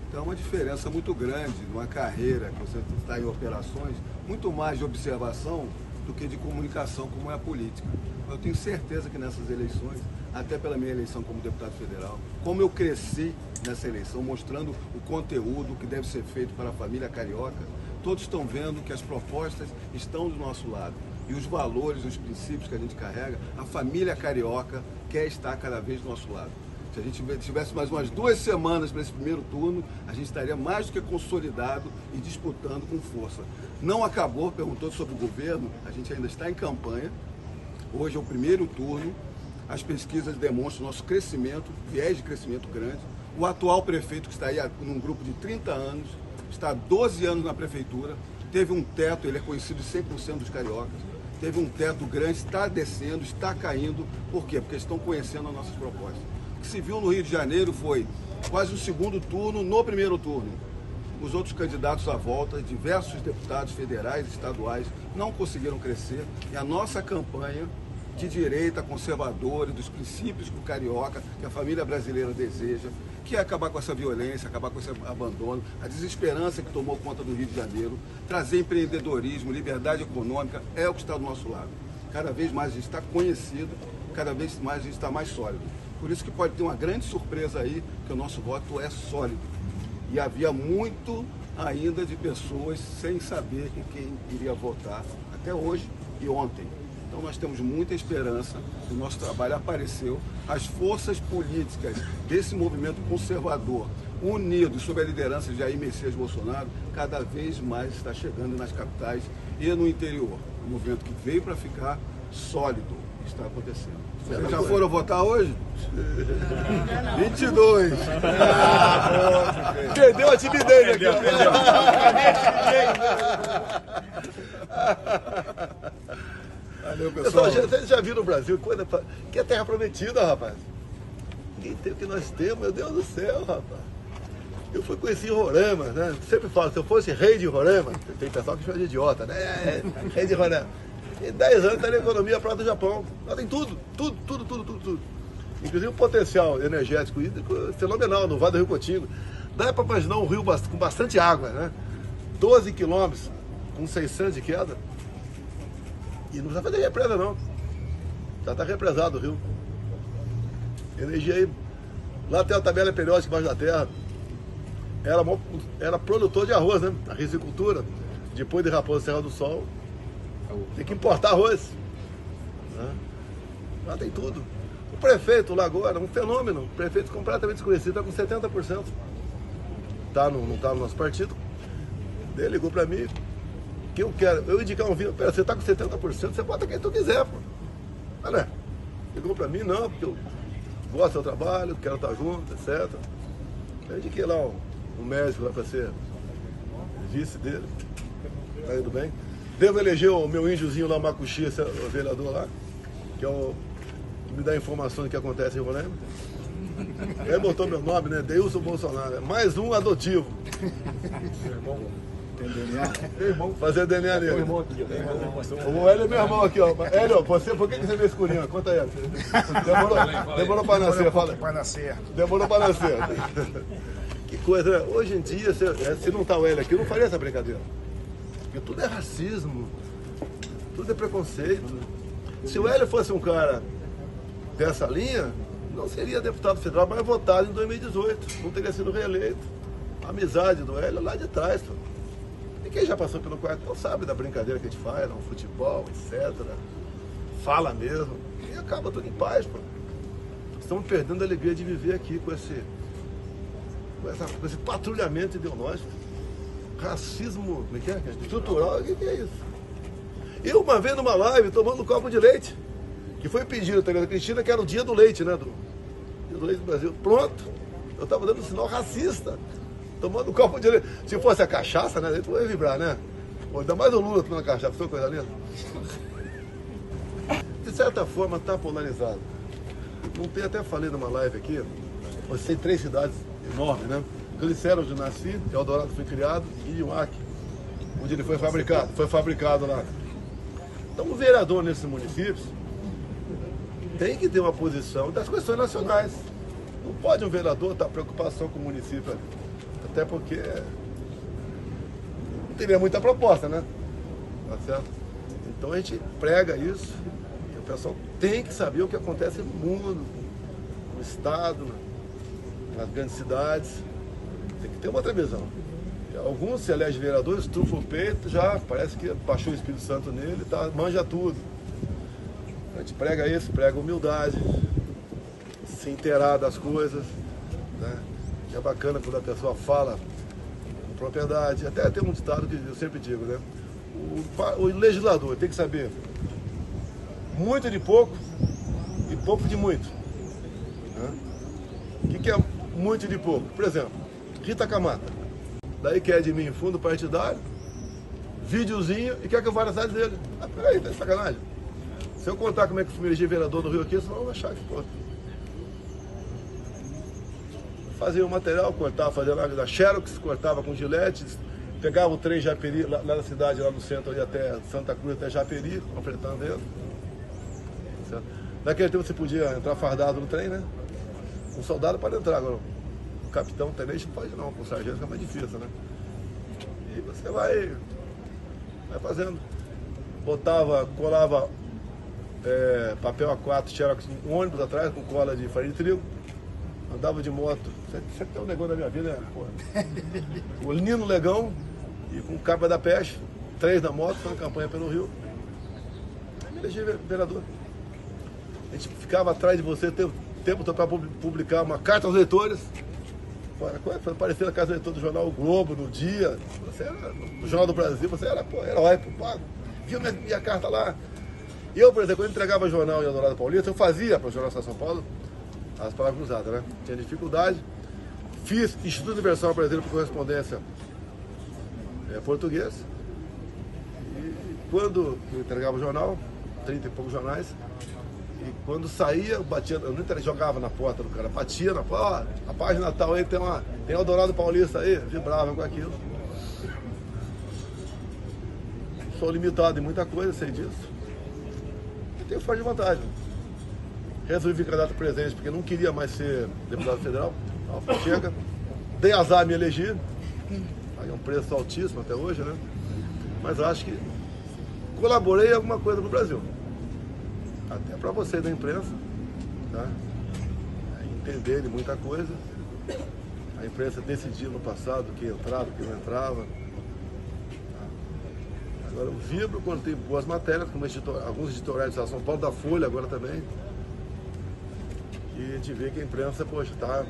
Então é uma diferença muito grande numa carreira que você está em operações, muito mais de observação do que de comunicação, como é a política. Eu tenho certeza que nessas eleições, até pela minha eleição como deputado federal, como eu cresci nessa eleição, mostrando o conteúdo que deve ser feito para a família carioca, todos estão vendo que as propostas estão do nosso lado. E os valores, os princípios que a gente carrega, a família carioca quer estar cada vez do nosso lado. Se a gente tivesse mais umas 2 semanas para esse primeiro turno, a gente estaria mais do que consolidado e disputando com força. Não acabou, perguntou sobre o governo, a gente ainda está em campanha. Hoje é o primeiro turno, as pesquisas demonstram nosso crescimento, viés de crescimento grande. O atual prefeito, que está aí num grupo de 30 anos, está há 12 anos na prefeitura, teve um teto, ele é conhecido de 100% dos cariocas, teve um teto grande, está descendo, está caindo. Por quê? Porque estão conhecendo as nossas propostas. O que se viu no Rio de Janeiro foi quase o segundo turno no primeiro turno. Os outros candidatos à volta, diversos deputados federais e estaduais, não conseguiram crescer. E a nossa campanha de direita, conservadora, dos princípios que o carioca, que a família brasileira deseja, que é acabar com essa violência, acabar com esse abandono, a desesperança que tomou conta do Rio de Janeiro, trazer empreendedorismo, liberdade econômica, é o que está do nosso lado. Cada vez mais a gente está conhecido, cada vez mais a gente está mais sólido. Por isso que pode ter uma grande surpresa aí, que o nosso voto é sólido. E havia muito ainda de pessoas sem saber em quem iria votar, até hoje e ontem. Então nós temos muita esperança, o nosso trabalho apareceu, as forças políticas desse movimento conservador, unidos sob a liderança de Jair Messias Bolsonaro, cada vez mais está chegando nas capitais e no interior. Um movimento que veio para ficar sólido, está acontecendo. Vocês já foram votar hoje? 22. Perdeu a timidez aqui. Valeu, pessoal. Vocês já viram no Brasil que é terra prometida, rapaz. Ninguém tem o que nós temos, meu Deus do céu, rapaz. Eu fui conhecido em Roraima, né? Sempre falo, se eu fosse rei de Roraima, tem pessoal que chama de idiota, né? Rei de Roraima. Em 10 anos estaria a economia para do Japão. Lá tem tudo. Inclusive o potencial energético hídrico é fenomenal no Vale do Rio Cotingo. Dá para imaginar um rio com bastante água, né? 12 quilômetros, com 600 de queda. E não precisa fazer represa, não. Já está represado o rio. Energia aí. Lá tem a tabela periódica embaixo da terra. Era produtor de arroz, né? A risicultura. Depois de Raposa Serra do Sol, tem que importar arroz. Né? Lá tem tudo. O prefeito lá agora, um fenômeno. O prefeito completamente desconhecido, está com 70%. Não está no nosso partido. Ele ligou para mim. Que eu quero, eu indicar um vinho, você está com 70%, você bota quem tu quiser, pô. Mas, né? Ligou para mim, não, porque eu gosto do seu trabalho, quero estar junto, etc. Eu indiquei lá um médico lá para ser vice dele. Tá indo bem. Devo eleger o meu índiozinho lá, Macuxi, esse vereador lá, que é o que me dá informações do que acontece em Roraima. Aí botou meu nome, né? Deilson Bolsonaro. Mais um adotivo. Tem DNA? Fazer DNA nele. O Hélio é meu irmão aqui, ó. Hélio, você, por que você veio escurinho? Conta aí. Demorou pra nascer, fala. Demorou pra nascer. Que coisa, né? Hoje em dia, se não tá o Hélio aqui, eu não faria essa brincadeira. Porque tudo é racismo, tudo é preconceito. Se o Hélio fosse um cara dessa linha, não seria deputado federal, mas votado em 2018. Não teria sido reeleito. A amizade do Hélio é lá de trás, pô. E quem já passou pelo quartel sabe da brincadeira que a gente faz, no futebol, etc. Fala mesmo. E acaba tudo em paz, pô. Estamos perdendo a alegria de viver aqui com esse patrulhamento ideológico. Racismo, como é que é? Estrutural, o que é isso? Eu, uma vez numa live, tomando um copo de leite, que foi pedido também da Cristina, que era o dia do leite, né? Dia do leite do Brasil. Pronto. Eu estava dando um sinal racista, tomando um copo de leite. Se fosse a cachaça, né? Tu ia vibrar, né? Pô, ainda mais o Lula tomando cachaça, foi coisa linda. De certa forma, está polarizado. Não tem, até falei numa live aqui, você tem 3 cidades enormes, né? Glicério, onde eu nasci, Eldorado foi criado, e Ioaque, onde ele foi fabricado lá. Então, o vereador nesses municípios tem que ter uma posição das questões nacionais. Não pode um vereador estar preocupação com o município ali. Até porque não teria muita proposta, né? Tá certo? Então a gente prega isso. E o pessoal tem que saber o que acontece no mundo, no estado, nas grandes cidades. Tem que ter uma outra visão. E alguns se elegem vereadores, estrufam o peito, já parece que baixou o Espírito Santo nele, tá, manja tudo. A gente prega isso, prega humildade, se inteirar das coisas, né? É bacana quando a pessoa fala com propriedade. Até tem um ditado que eu sempre digo, né? O legislador tem que saber muito de pouco e pouco de muito, né? O que é muito de pouco? Por exemplo, Rita Camata, daí quer de mim fundo partidário, videozinho e quer que eu vá na cidade dele. Ah, peraí, tá de sacanagem. Se eu contar como é que eu fui me eleger vereador no Rio aqui, senão eu vou achar que pô. Fazia o material, cortava, fazia lá da Xerox, cortava com gilete, pegava o trem Japeri, lá na cidade, lá no centro, ali até Santa Cruz, até Japeri, completando ele. Certo? Naquele tempo você podia entrar fardado no trem, né? Um soldado pode entrar, agora o capitão, o tenente não pode não, com o sargento fica mais difícil, né? E você vai fazendo. Botava, colava papel A4, Xerox, um ônibus atrás com cola de farinha de trigo. Andava de moto. Sempre tem um negão da minha vida, né? Porra. O Nino Legão e com capa da peste, 3 na moto, fazendo campanha pelo Rio. Aí me elegi vereador. A gente ficava atrás de você o tempo todo para publicar uma carta aos leitores. Foi aparecer na casa do leitor do jornal O Globo, no Dia. Você era, no Jornal do Brasil, você era, pô, herói, pô, viu minha carta lá. E eu, por exemplo, quando eu entregava jornal em Eldorado Paulista, eu fazia para o Jornal de São Paulo as palavras cruzadas, né? Tinha dificuldade. Fiz Instituto Universal Brasileiro por correspondência português. E quando eu entregava o jornal, 30 e poucos jornais, e quando saía, eu batia, eu não jogava na porta do cara, batia na porta, ó, a página tal aí tem Eldorado Paulista aí, vibrava com aquilo. Sou limitado em muita coisa, sei disso. E tenho forte vontade. Resolvi vir candidato presidente porque não queria mais ser deputado federal. Chega. Dei azar, me elegi. Paguei um preço altíssimo até hoje, né? Mas acho que colaborei em alguma coisa para o Brasil. Até para vocês da imprensa, tá? Entenderem muita coisa. A imprensa decidiu no passado quem entrava, quem não entrava. Agora eu vibro quando tem boas matérias, como alguns editoriais de São Paulo, da Folha agora também. E a gente vê que a imprensa, poxa, está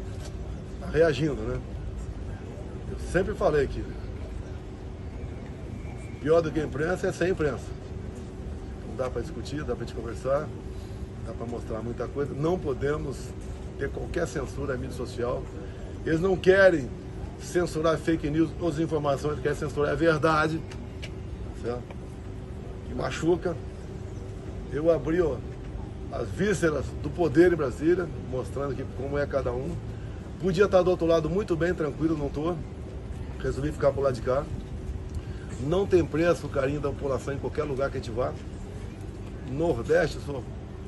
reagindo, né? Eu sempre falei que pior do que a imprensa é sem imprensa. Não dá para discutir, dá para gente conversar, dá para mostrar muita coisa. Não podemos ter qualquer censura à mídia social. Eles não querem censurar fake news ou desinformações, eles querem censurar a verdade, certo? Que machuca. Eu abri, ó, as vísceras do poder em Brasília, mostrando aqui como é cada um. Podia estar do outro lado muito bem, tranquilo, não estou. Resolvi ficar por lá de cá. Não tem preço o carinho da população em qualquer lugar que a gente vá. Nordeste,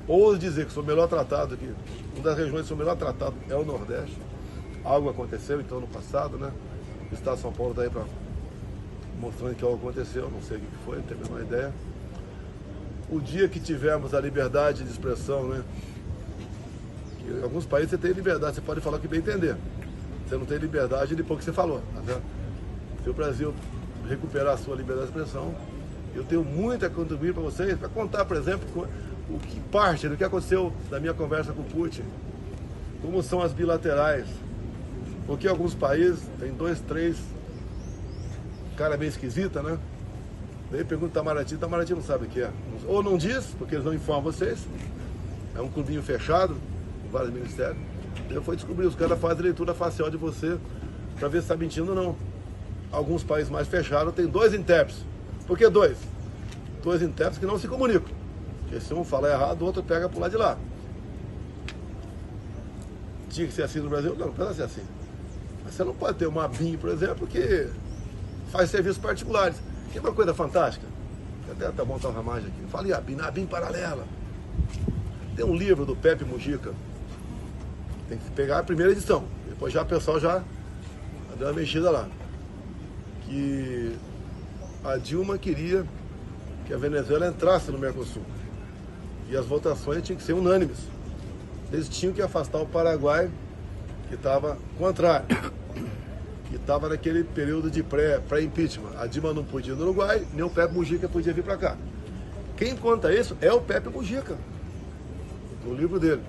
ouso dizer que sou melhor tratado aqui. Uma das regiões que sou melhor tratado é o Nordeste. Algo aconteceu então no passado, né? O Estado de São Paulo está aí mostrando que algo aconteceu, não sei o que foi, não tenho a menor ideia. O dia que tivermos a liberdade de expressão, né? Que em alguns países você tem liberdade, você pode falar o que bem entender. Você não tem liberdade depois que você falou. Tá? Se o Brasil recuperar a sua liberdade de expressão, eu tenho muito a contribuir para vocês, para contar, por exemplo, o que parte do que aconteceu na minha conversa com o Putin, como são as bilaterais, porque alguns países tem 2, 3 cara meio esquisita, né? Daí pergunta Itamaraty não sabe o que é. Ou não diz, porque eles não informam vocês. É um clubinho fechado, com vários ministérios. Eu fui descobrir, os caras fazem leitura facial de você para ver se está mentindo ou não. Alguns países mais fechados têm 2 intérpretes. Por que 2? 2 intérpretes que não se comunicam. Porque se um falar errado, o outro pega pro lado de lá. Tinha que ser assim no Brasil? Não, não precisa ser assim. Mas você não pode ter uma ABIN, por exemplo, que faz serviços particulares. Que é uma coisa fantástica. Até tá bom, tá o Ramagem aqui. Fala em ABIN, ABIN paralela. Tem um livro do Pepe Mujica. Tem que pegar a primeira edição. Depois já o pessoal já deu uma mexida lá. Que a Dilma queria que a Venezuela entrasse no Mercosul. E as votações tinham que ser unânimes. Eles tinham que afastar o Paraguai, que estava contrário. Que estava naquele período de pré-impeachment. A Dilma não podia ir no Uruguai, nem o Pepe Mujica podia vir para cá. Quem conta isso é o Pepe Mujica, no livro dele.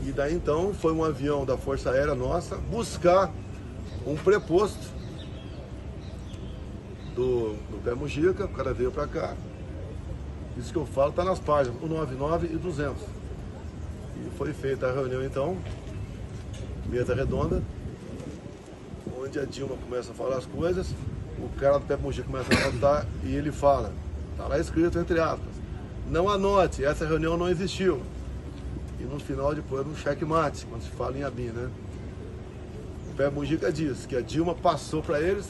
E daí então foi um avião da Força Aérea nossa buscar um preposto do Pepe Mujica, o cara veio para cá. Isso que eu falo está nas páginas, 199 e 200. E foi feita a reunião então, mesa redonda, onde a Dilma começa a falar as coisas, o cara do Pepe Mujica começa a anotar e ele fala, está lá escrito entre aspas, não anote, essa reunião não existiu. E no final depois um checkmate, quando se fala em ABIN, né? O Pepe Mujica diz que a Dilma passou para eles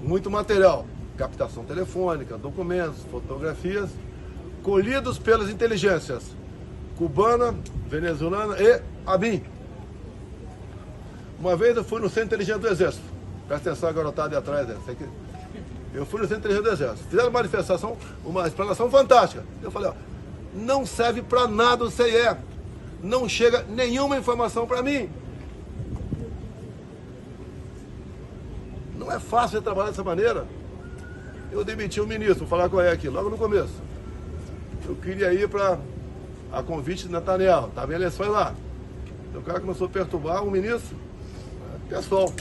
muito material, captação telefônica, documentos, fotografias, colhidos pelas inteligências cubana, venezuelana e ABIN. Uma vez eu fui no Centro de Inteligência do Exército, presta atenção, a garotada de atrás, eu fui no Centro de Inteligência do Exército, fizeram uma manifestação, uma explanação fantástica. Eu falei, ó, não serve para nada o CIE, não chega nenhuma informação para mim. Não é fácil de trabalhar dessa maneira. Eu demiti o ministro, vou falar qual é aqui, logo no começo. Eu queria ir para a convite de Netanyahu, estava em eleições lá. O cara começou a perturbar o ministro. Pessoal,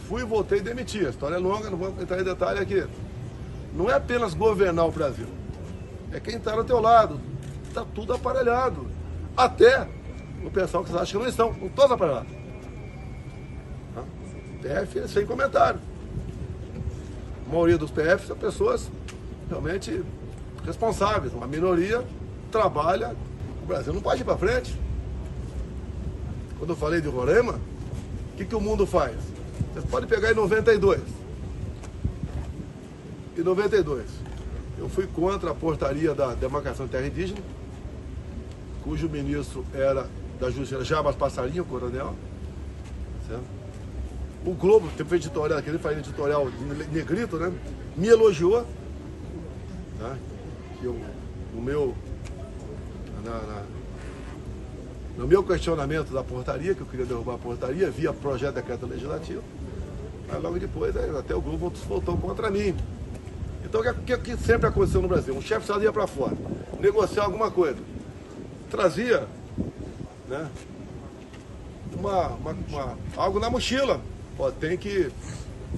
fui, voltei e demiti. A história é longa, não vou entrar em detalhe aqui. Não é apenas governar o Brasil, é quem está ao teu lado. Está tudo aparelhado. Até o pessoal que vocês acham que não estão todos aparelhados. PF sem comentário. A maioria dos PFs são pessoas realmente responsáveis. Uma minoria trabalha. O Brasil não pode ir para frente. Quando eu falei de Roraima, o que o mundo faz? Você pode pegar em 92. Em 92, eu fui contra a portaria da demarcação de terra indígena, cujo ministro era da Justiça, Jabas Passarinho, coronel. Certo? O Globo, que fez editorial, aquele faz editorial de negrito, né? Me elogiou. Tá? Que eu, no meu questionamento da portaria, que eu queria derrubar a portaria, via projeto de decreto legislativo, mas logo depois até o Globo voltou contra mim. Então o que sempre aconteceu no Brasil? Um chefe só ia para fora, negociar alguma coisa, trazia, né, algo na mochila. Ó, tem que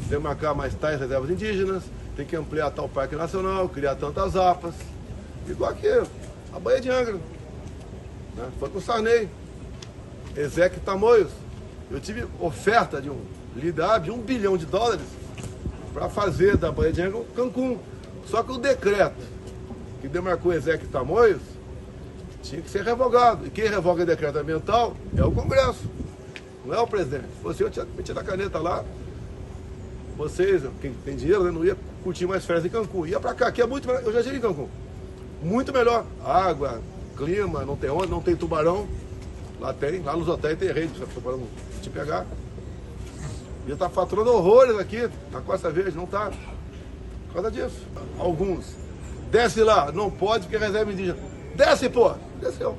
demarcar mais tais reservas indígenas, tem que ampliar tal parque nacional, criar tantas APAs, igual aqui, a Baía de Angra. Né? Foi com o Sarney, Ezequiel Tamoios. Eu tive oferta de um líder de $1 bilhão para fazer da Baía de Angra Cancún. Só que o decreto que demarcou Ezequiel Tamoios tinha que ser revogado. E quem revoga o decreto ambiental é o Congresso, não é o presidente. Se fosse eu tinha metido a caneta lá, vocês, quem tem dinheiro, né, não ia curtir mais férias em Cancún. Ia pra cá, aqui é muito melhor. Eu já cheguei em Cancún. Muito melhor. Água, clima, não tem onda, não tem tubarão. Lá tem, lá nos hotéis tem rede para tubarão te pegar. Já tá faturando horrores aqui na Costa Verde, não tá. Por causa disso. Alguns. Desce lá, não pode porque é reserva indígena. Desce, pô! Desceu.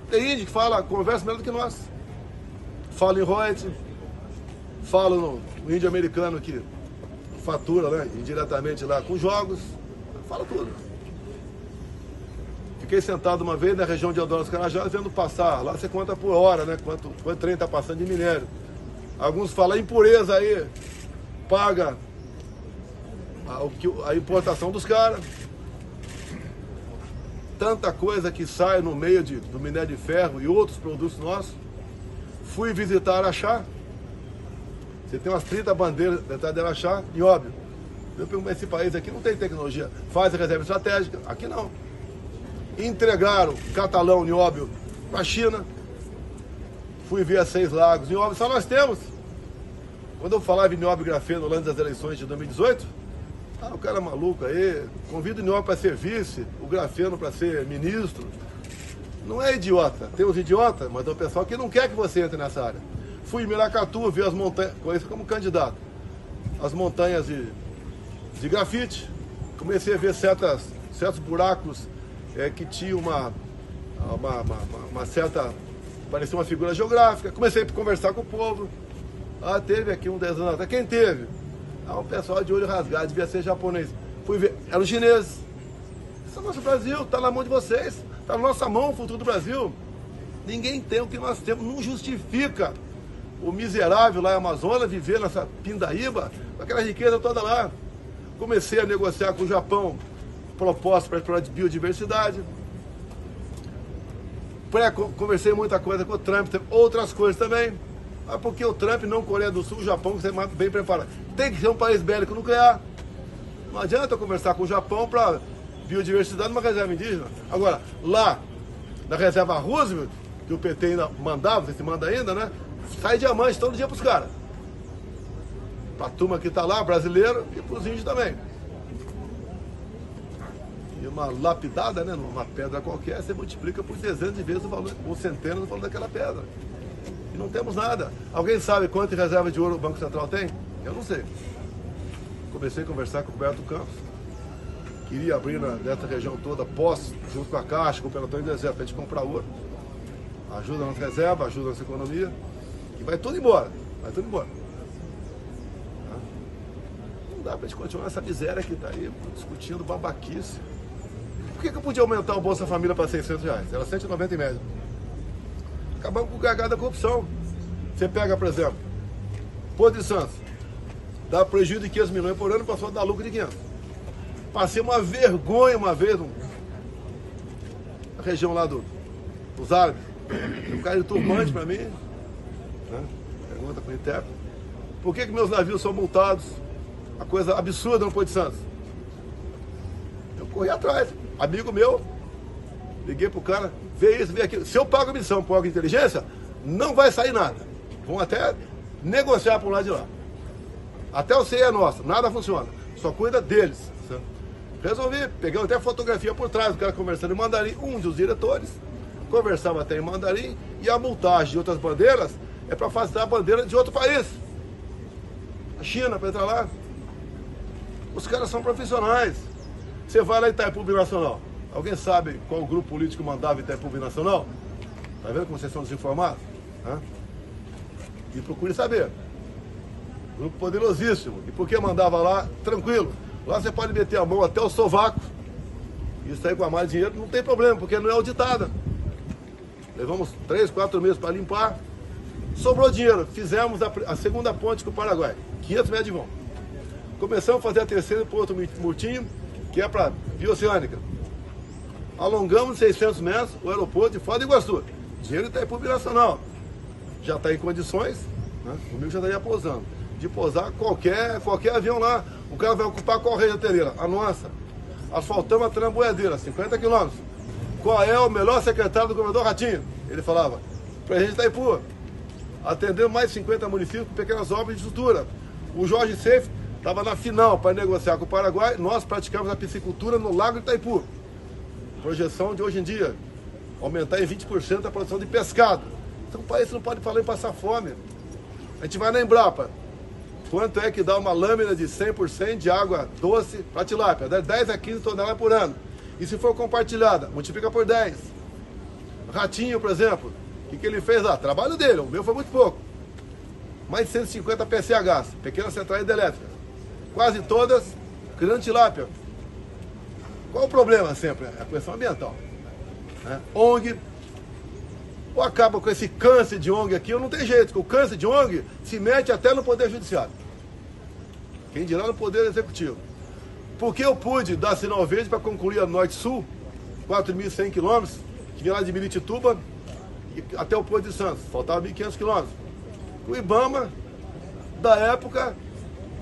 Tem índio que fala, conversa melhor do que nós. Fala em royalties, fala no índio americano que fatura, né, indiretamente lá com jogos, fala tudo. Fiquei sentado uma vez na região de Eldorado dos Carajás vendo passar, lá você conta por hora, né, quanto trem está passando de minério. Alguns falam impureza aí, paga a importação dos caras. Tanta coisa que sai no meio do minério de ferro e outros produtos nossos. Fui visitar Araxá. Você tem umas 30 bandeiras dentro de Araxá, e óbvio. Eu pergunto, esse país aqui não tem tecnologia, faz a reserva estratégica. Aqui não. Entregaram catalão, nióbio, para a China. Fui ver as 6 lagos, nióbio, só nós temos. Quando eu falava em nióbio e grafeno antes das eleições de 2018, o cara é maluco aí, convida o nióbio para ser vice, o grafeno para ser ministro. Não é idiota, tem os idiotas, mas é o pessoal que não quer que você entre nessa área. Fui em Miracatu ver as montanhas, conheço como candidato, as montanhas de grafite. Comecei a ver certos buracos que tinham uma certa, parecia uma figura geográfica. Comecei a conversar com o povo. Teve aqui um 10 anos atrás. Quem teve? O pessoal de olho rasgado, devia ser japonês. Fui ver, eram chineses. Esse é o nosso Brasil, está na mão de vocês. Está na nossa mão o futuro do Brasil. Ninguém tem o que nós temos, não justifica o miserável lá em Amazonas viver nessa pindaíba, com aquela riqueza toda lá. Comecei a negociar com o Japão propostas para explorar biodiversidade. Conversei muita coisa com o Trump, outras coisas também. Porque o Trump não Coreia do Sul, o Japão, que você é bem preparado. Tem que ser um país bélico nuclear. Não adianta eu conversar com o Japão para biodiversidade numa reserva indígena. Agora, lá, na reserva Roosevelt, que o PT ainda mandava, você se manda ainda, né? Sai diamante todo dia pros caras. Pra turma que tá lá, brasileiro, e pros índios também. E uma lapidada, né? Numa pedra qualquer, você multiplica por dezenas de vezes o valor, ou centenas do valor daquela pedra. E não temos nada. Alguém sabe quanto de reserva de ouro o Banco Central tem? Eu não sei. Comecei a conversar com o Roberto Campos. Queria abrir nessa região toda, junto com a Caixa, com o Pelotão de Deserto, para a gente comprar ouro. Ajuda a nossa reserva, ajuda a nossa economia. E vai tudo embora. Vai tudo embora. Não dá para a gente continuar essa miséria que está aí, discutindo babaquice. Por que eu podia aumentar o Bolsa Família para R$600? Era 190 em média. Acabamos com o gargalo da corrupção. Você pega, por exemplo, Porto de Santos, dá prejuízo de 500 milhões por ano, passou a dar lucro de 500. Passei uma vergonha uma vez, na região lá dos árabes. Um cara de turbante para mim, né? Pergunta para o intérprete. Por que meus navios são multados? Uma coisa absurda no Porto de Santos. Eu corri atrás. Amigo meu, liguei pro cara, vê isso, vê aquilo. Se eu pago a missão por órgão de inteligência, não vai sair nada. Vão até negociar por lá de lá. Até o CEI é nosso, nada funciona. Só cuida deles. Certo? Resolvi, peguei até fotografia por trás, o cara conversando em mandarim, um dos diretores, conversava até em mandarim, e a multagem de outras bandeiras é para facilitar a bandeira de outro país. A China, para entrar lá. Os caras são profissionais. Você vai lá em Itaipu Binacional. Alguém sabe qual grupo político mandava Itaipu Binacional? Tá vendo como vocês são desinformados? E procure saber. Grupo poderosíssimo. E por que mandava lá? Tranquilo. Lá você pode meter a mão até o sovaco. Isso aí com a mais dinheiro não tem problema, porque não é auditada. Levamos 3, 4 meses para limpar. Sobrou dinheiro. Fizemos a segunda ponte com o Paraguai. 500 metros de vão. Começamos a fazer a terceira por outro Murtinho, que é para bioceânica. Alongamos 600 metros o aeroporto de Foz do Iguaçu. Dinheiro está aí para o binacional. Já está em condições, né? Comigo já estaria pousando. De pousar qualquer avião lá. O cara vai ocupar qual região terreira? A nossa. Asfaltamos a Tramboiadeira, 50 quilômetros. Qual é o melhor secretário do governador Ratinho? Ele falava, presidente Itaipu. Atendemos mais de 50 municípios com pequenas obras de estrutura. O Jorge Seif estava na final para negociar com o Paraguai, nós praticamos a piscicultura no Lago Itaipu. Projeção de hoje em dia, aumentar em 20% a produção de pescado. Então o país não pode falar em passar fome. A gente vai na Embrapa. Quanto é que dá uma lâmina de 100% de água doce para tilápia? Dá 10 a 15 toneladas por ano. E se for compartilhada, multiplica por 10. Ratinho, por exemplo, o que ele fez lá? Trabalho dele, o meu foi muito pouco. Mais de 150 PCHs, pequenas centrais hidrelétricas. Quase todas criando tilápia. Qual o problema sempre? É a questão ambiental. ONG, ou acaba com esse câncer de ONG aqui, ou não tem jeito, porque o câncer de ONG se mete até no Poder Judiciário. Quem dirá no Poder Executivo. Porque eu pude dar sinal verde para concluir a Norte-Sul, 4.100 quilômetros, que vinha lá de Miritituba até o Porto de Santos, faltava 1.500 quilômetros. O IBAMA, da época,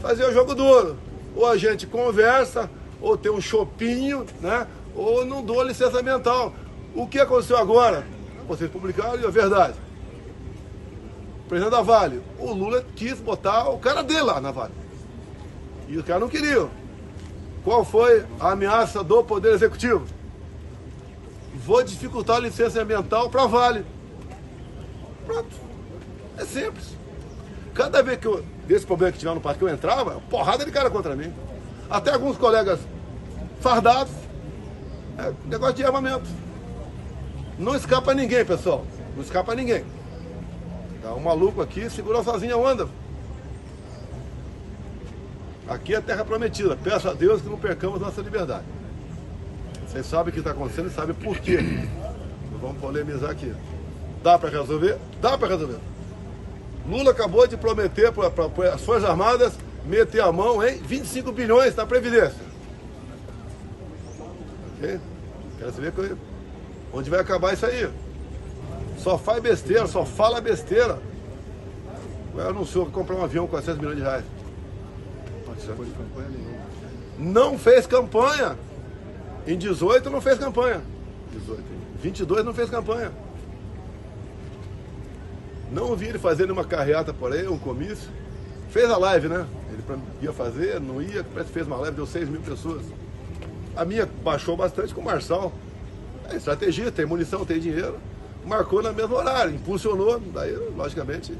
fazia o jogo duro. Ou a gente conversa, ou tem um chopinho, né? Ou não dou licença ambiental. O que aconteceu agora? Vocês publicaram e é verdade. O presidente da Vale, o Lula quis botar o cara dele lá na Vale. E os caras não queriam. Qual foi a ameaça do Poder Executivo? Vou dificultar a licença ambiental para a Vale. Pronto. É simples. Cada vez que desse problema que tiver no parque eu entrava, porrada de cara contra mim. Até alguns colegas fardados. Negócio de armamento. Não escapa ninguém, pessoal. Não escapa ninguém. Tá um maluco aqui, segurou sozinho a onda. Aqui é terra prometida. Peço a Deus que não percamos nossa liberdade. Vocês sabem o que está acontecendo e sabem por quê. Não vamos polemizar aqui. Dá para resolver? Dá para resolver. Lula acabou de prometer para as Forças Armadas meter a mão em 25 bilhões na Previdência. Ok? Quero saber onde vai acabar isso aí. Só faz besteira, só fala besteira. Eu anunciou que comprar um avião com 400 milhões de reais. Não foi campanha nenhuma. Não fez campanha. Em 18 não fez campanha. 22 não fez campanha. Não vi ele fazendo uma carreata por aí, um comício. Fez a live, né? Ele ia fazer, não ia, parece que fez uma live, deu 6 mil pessoas. A minha baixou bastante com o Marçal. É estratégia, tem munição, tem dinheiro. Marcou no mesmo horário, impulsionou, daí, logicamente,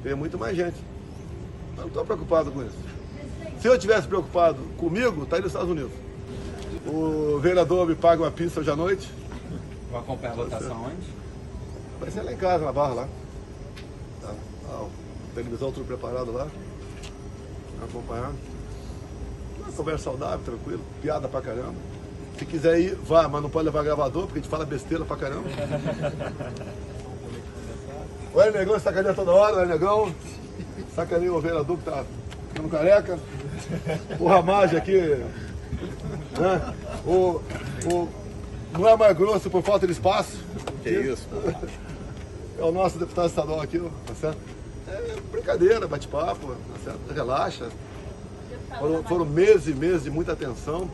veio muito mais gente. Mas não estou preocupado com isso. Se eu estivesse preocupado comigo, estaria nos Estados Unidos. O vereador me paga uma pizza hoje à noite. Vai acompanhar a votação onde? Vai ser lá em casa, na Barra, lá. Tá. Televisão tudo preparado lá. Acompanhar. Uma conversa saudável, tranquilo. Piada pra caramba. Se quiser ir, vá, mas não pode levar gravador, porque a gente fala besteira pra caramba. Olha, negão, sacaneia toda hora, olha, negão. Sacaneia o vereador que tá ficando careca. O Ramage aqui, né? Não é mais grosso por falta de espaço. Que isso? É o nosso deputado estadual aqui, tá certo? É brincadeira, bate-papo, tá certo? Relaxa. Foram meses e meses de muita atenção.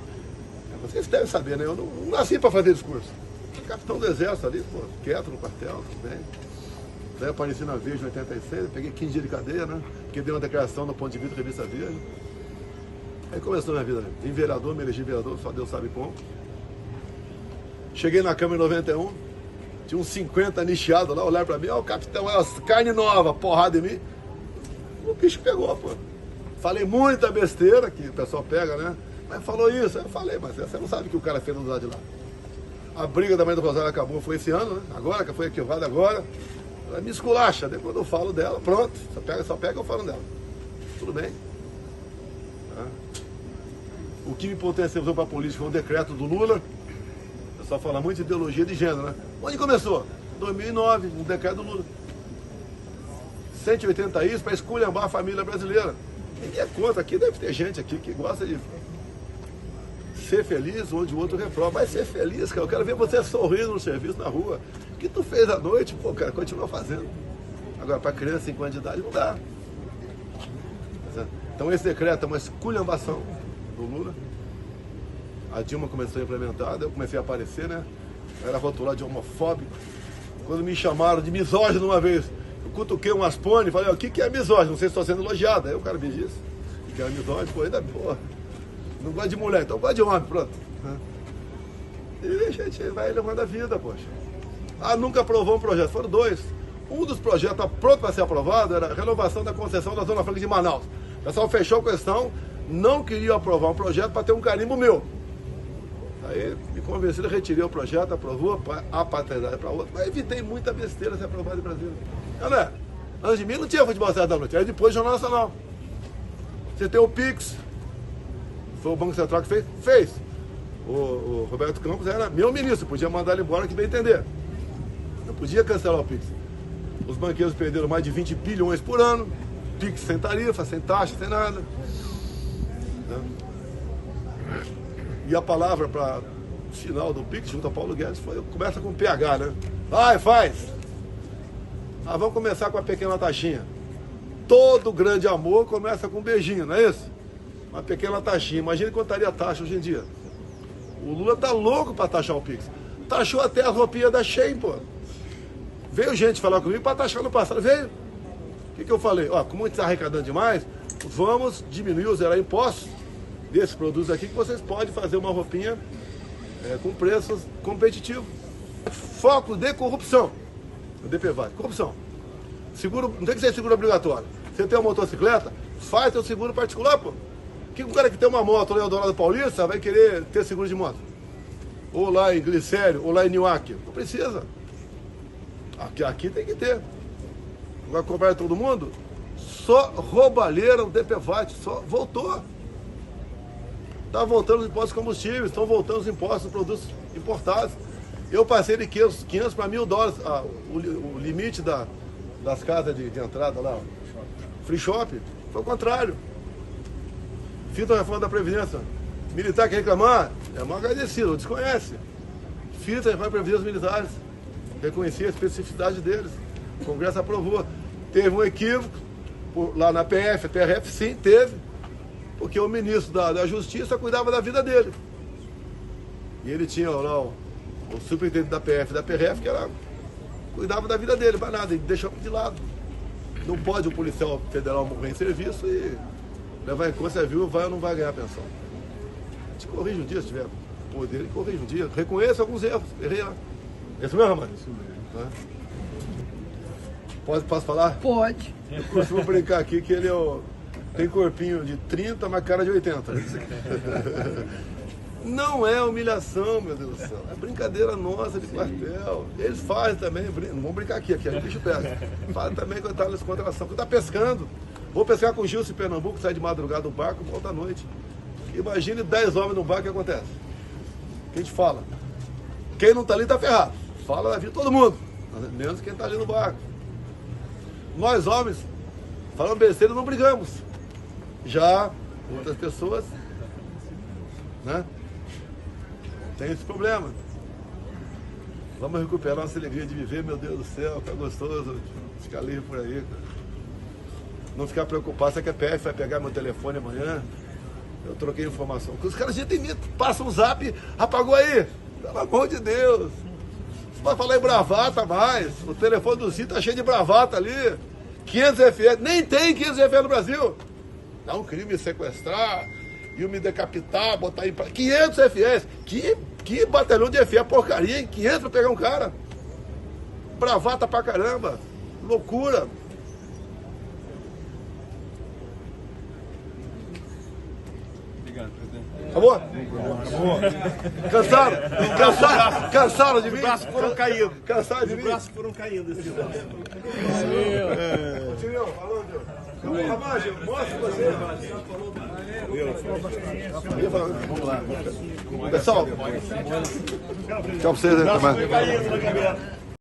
Vocês devem saber, né? Eu não nasci para fazer discurso. Fui capitão do exército ali, pô, quieto no quartel, tudo bem. Daí apareci na Veja em 86, peguei 15 dias de cadeia, né? Porque dei uma declaração no Ponto de Vista da Revista Veja. Aí começou a minha vida. Vim vereador, me elegi vereador, só Deus sabe como. Cheguei na Câmara em 91, tinha uns 50 nicheados lá, olharam pra mim, ó, o capitão, é carne nova, porrada em mim. O bicho pegou, pô. Falei muita besteira, que o pessoal pega, né? Mas falou isso, eu falei, mas você não sabe o que o cara fez do lado de lá. A briga da mãe do Rosário acabou, foi esse ano, né? Agora, que foi arquivada agora. Ela me esculacha, daí quando eu falo dela, pronto, só pega eu falo dela. Tudo bem. O que me potencializou para a política foi um decreto do Lula. O pessoal fala muito de ideologia de gênero, né? Onde começou? 2009, um decreto do Lula. 180 is para esculhambar a família brasileira. Ninguém é contra, aqui deve ter gente aqui que gosta de ser feliz onde o outro reprova. Vai ser feliz, cara. Eu quero ver você sorrindo no serviço, na rua. O que tu fez à noite, pô, cara, continua fazendo. Agora, para criança de 5 anos de idade, não dá. Então, esse decreto é uma esculhambação do Lula. A Dilma começou a implementar, daí eu comecei a aparecer, né? Eu era rotulado de homofóbico. Quando me chamaram de misógino uma vez, eu cutuquei um aspone e falei, o que é misógino? Não sei se estou sendo elogiado. Aí o cara me disse. que é amizade, pô, ainda, pô, não gosta de mulher, então gosta de homem, pronto. E a gente vai levando a vida, poxa. Ah, nunca aprovou um projeto, foram 2. Um dos projetos pronto para ser aprovado era a renovação da concessão da Zona Franca de Manaus. O pessoal fechou a questão, não queria aprovar um projeto para ter um carimbo meu. Aí me convenceram, retirei o projeto, aprovou a paternidade para outro, mas evitei muita besteira ser aprovado em Brasília. Né? Antes de mim não tinha futebol da noite, aí depois Jornal Nacional. Você tem o Pix, foi o Banco Central que fez? Fez. O Roberto Campos era meu ministro, podia mandar ele embora que bem entender. Não podia cancelar o Pix. Os banqueiros perderam mais de 20 bilhões por ano, Pix sem tarifa, sem taxa, sem nada. E a palavra para o final do Pix, junto a Paulo Guedes, começa com PH, né? Vai, faz! Ah, vamos começar com a pequena taxinha. Todo grande amor começa com um beijinho, não é isso? Uma pequena taxinha. Imagina quanto estaria a taxa hoje em dia. O Lula tá louco para taxar o Pix. Taxou até a roupinha da Shein, pô. Veio gente falar comigo para taxar no passado. Veio. O que eu falei? Ó, como a gente está arrecadando demais, vamos diminuir ou zerar impostos desses produtos aqui, que vocês podem fazer uma roupinha com preços competitivos. Foco de corrupção. O DPVAT, corrupção. Seguro, não tem que ser seguro obrigatório. Você tem uma motocicleta, faz seu seguro particular, pô. Que o cara que tem uma moto lá em Eldorado Paulista vai querer ter seguro de moto? Ou lá em Glicério, ou lá em Niuaque. Não precisa. Aqui tem que ter. Vai cobrar todo mundo? Só roubalheira o DPVAT, só voltou. Está voltando os impostos de combustíveis, estão voltando os impostos dos produtos importados. Eu passei de 500 para $1.000, o limite das casas de entrada lá, free shop, foi o contrário. Fiz a reforma da Previdência. Militar quer reclamar, é mal agradecido, desconhece. Fiz a reforma da Previdência militares, reconheci a especificidade deles. O Congresso aprovou. Teve um equívoco lá na PF, a PRF sim, teve. Porque o ministro da Justiça cuidava da vida dele. E ele tinha lá o superintendente da PF e da PRF, que cuidava da vida dele, mas nada, ele deixou de lado. Não pode o policial federal morrer em serviço e levar em conta se é viu, vai ou não vai ganhar a pensão. A gente corrige um dia, se tiver poder, ele corrige um dia. Reconheça alguns erros, errei lá. Esse mesmo, Ramani? Isso mesmo. Posso falar? Pode. Eu costumo brincar aqui que ele tem corpinho de 30, mas cara de 80. Não é humilhação, meu Deus do céu. É brincadeira nossa de quartel. Eles fazem também, não vamos brincar aqui o bicho pega. Fazem também quando está nessa contração. Quando está pescando, vou pescar com o Gilson em Pernambuco, sai de madrugada do barco, volta à noite. Imagine 10 homens no barco, o que acontece? O que a gente fala? Quem não está ali está ferrado. Fala da vida de todo mundo, menos quem está ali no barco. Nós homens, falando besteira, não brigamos. Já outras pessoas, né? Tem esse problema. Vamos recuperar nossa alegria de viver, meu Deus do céu, tá gostoso ficar livre por aí. Não ficar preocupado, será que a PF vai pegar meu telefone amanhã? Eu troquei informação. Porque os caras já tem medo, passam um zap, apagou aí. Pelo amor de Deus. Você vai falar em bravata mais. O telefone do Cid tá cheio de bravata ali. 500 FS, nem tem 500 FS no Brasil. Não, queria me sequestrar, iam me decapitar, botar em... 500 FS. Que batalhão de FS, porcaria, hein? 500 pra pegar um cara. Bravata pra caramba. Loucura. Obrigado, presidente. Acabou? Cansaram? Cansaram de mim? Os braços foram caindo. Cansaram de mim? Os braços foram caindo. Continua, falando. Ramagem, mostra você. Vamos lá. Pessoal, tchau pra vocês aí.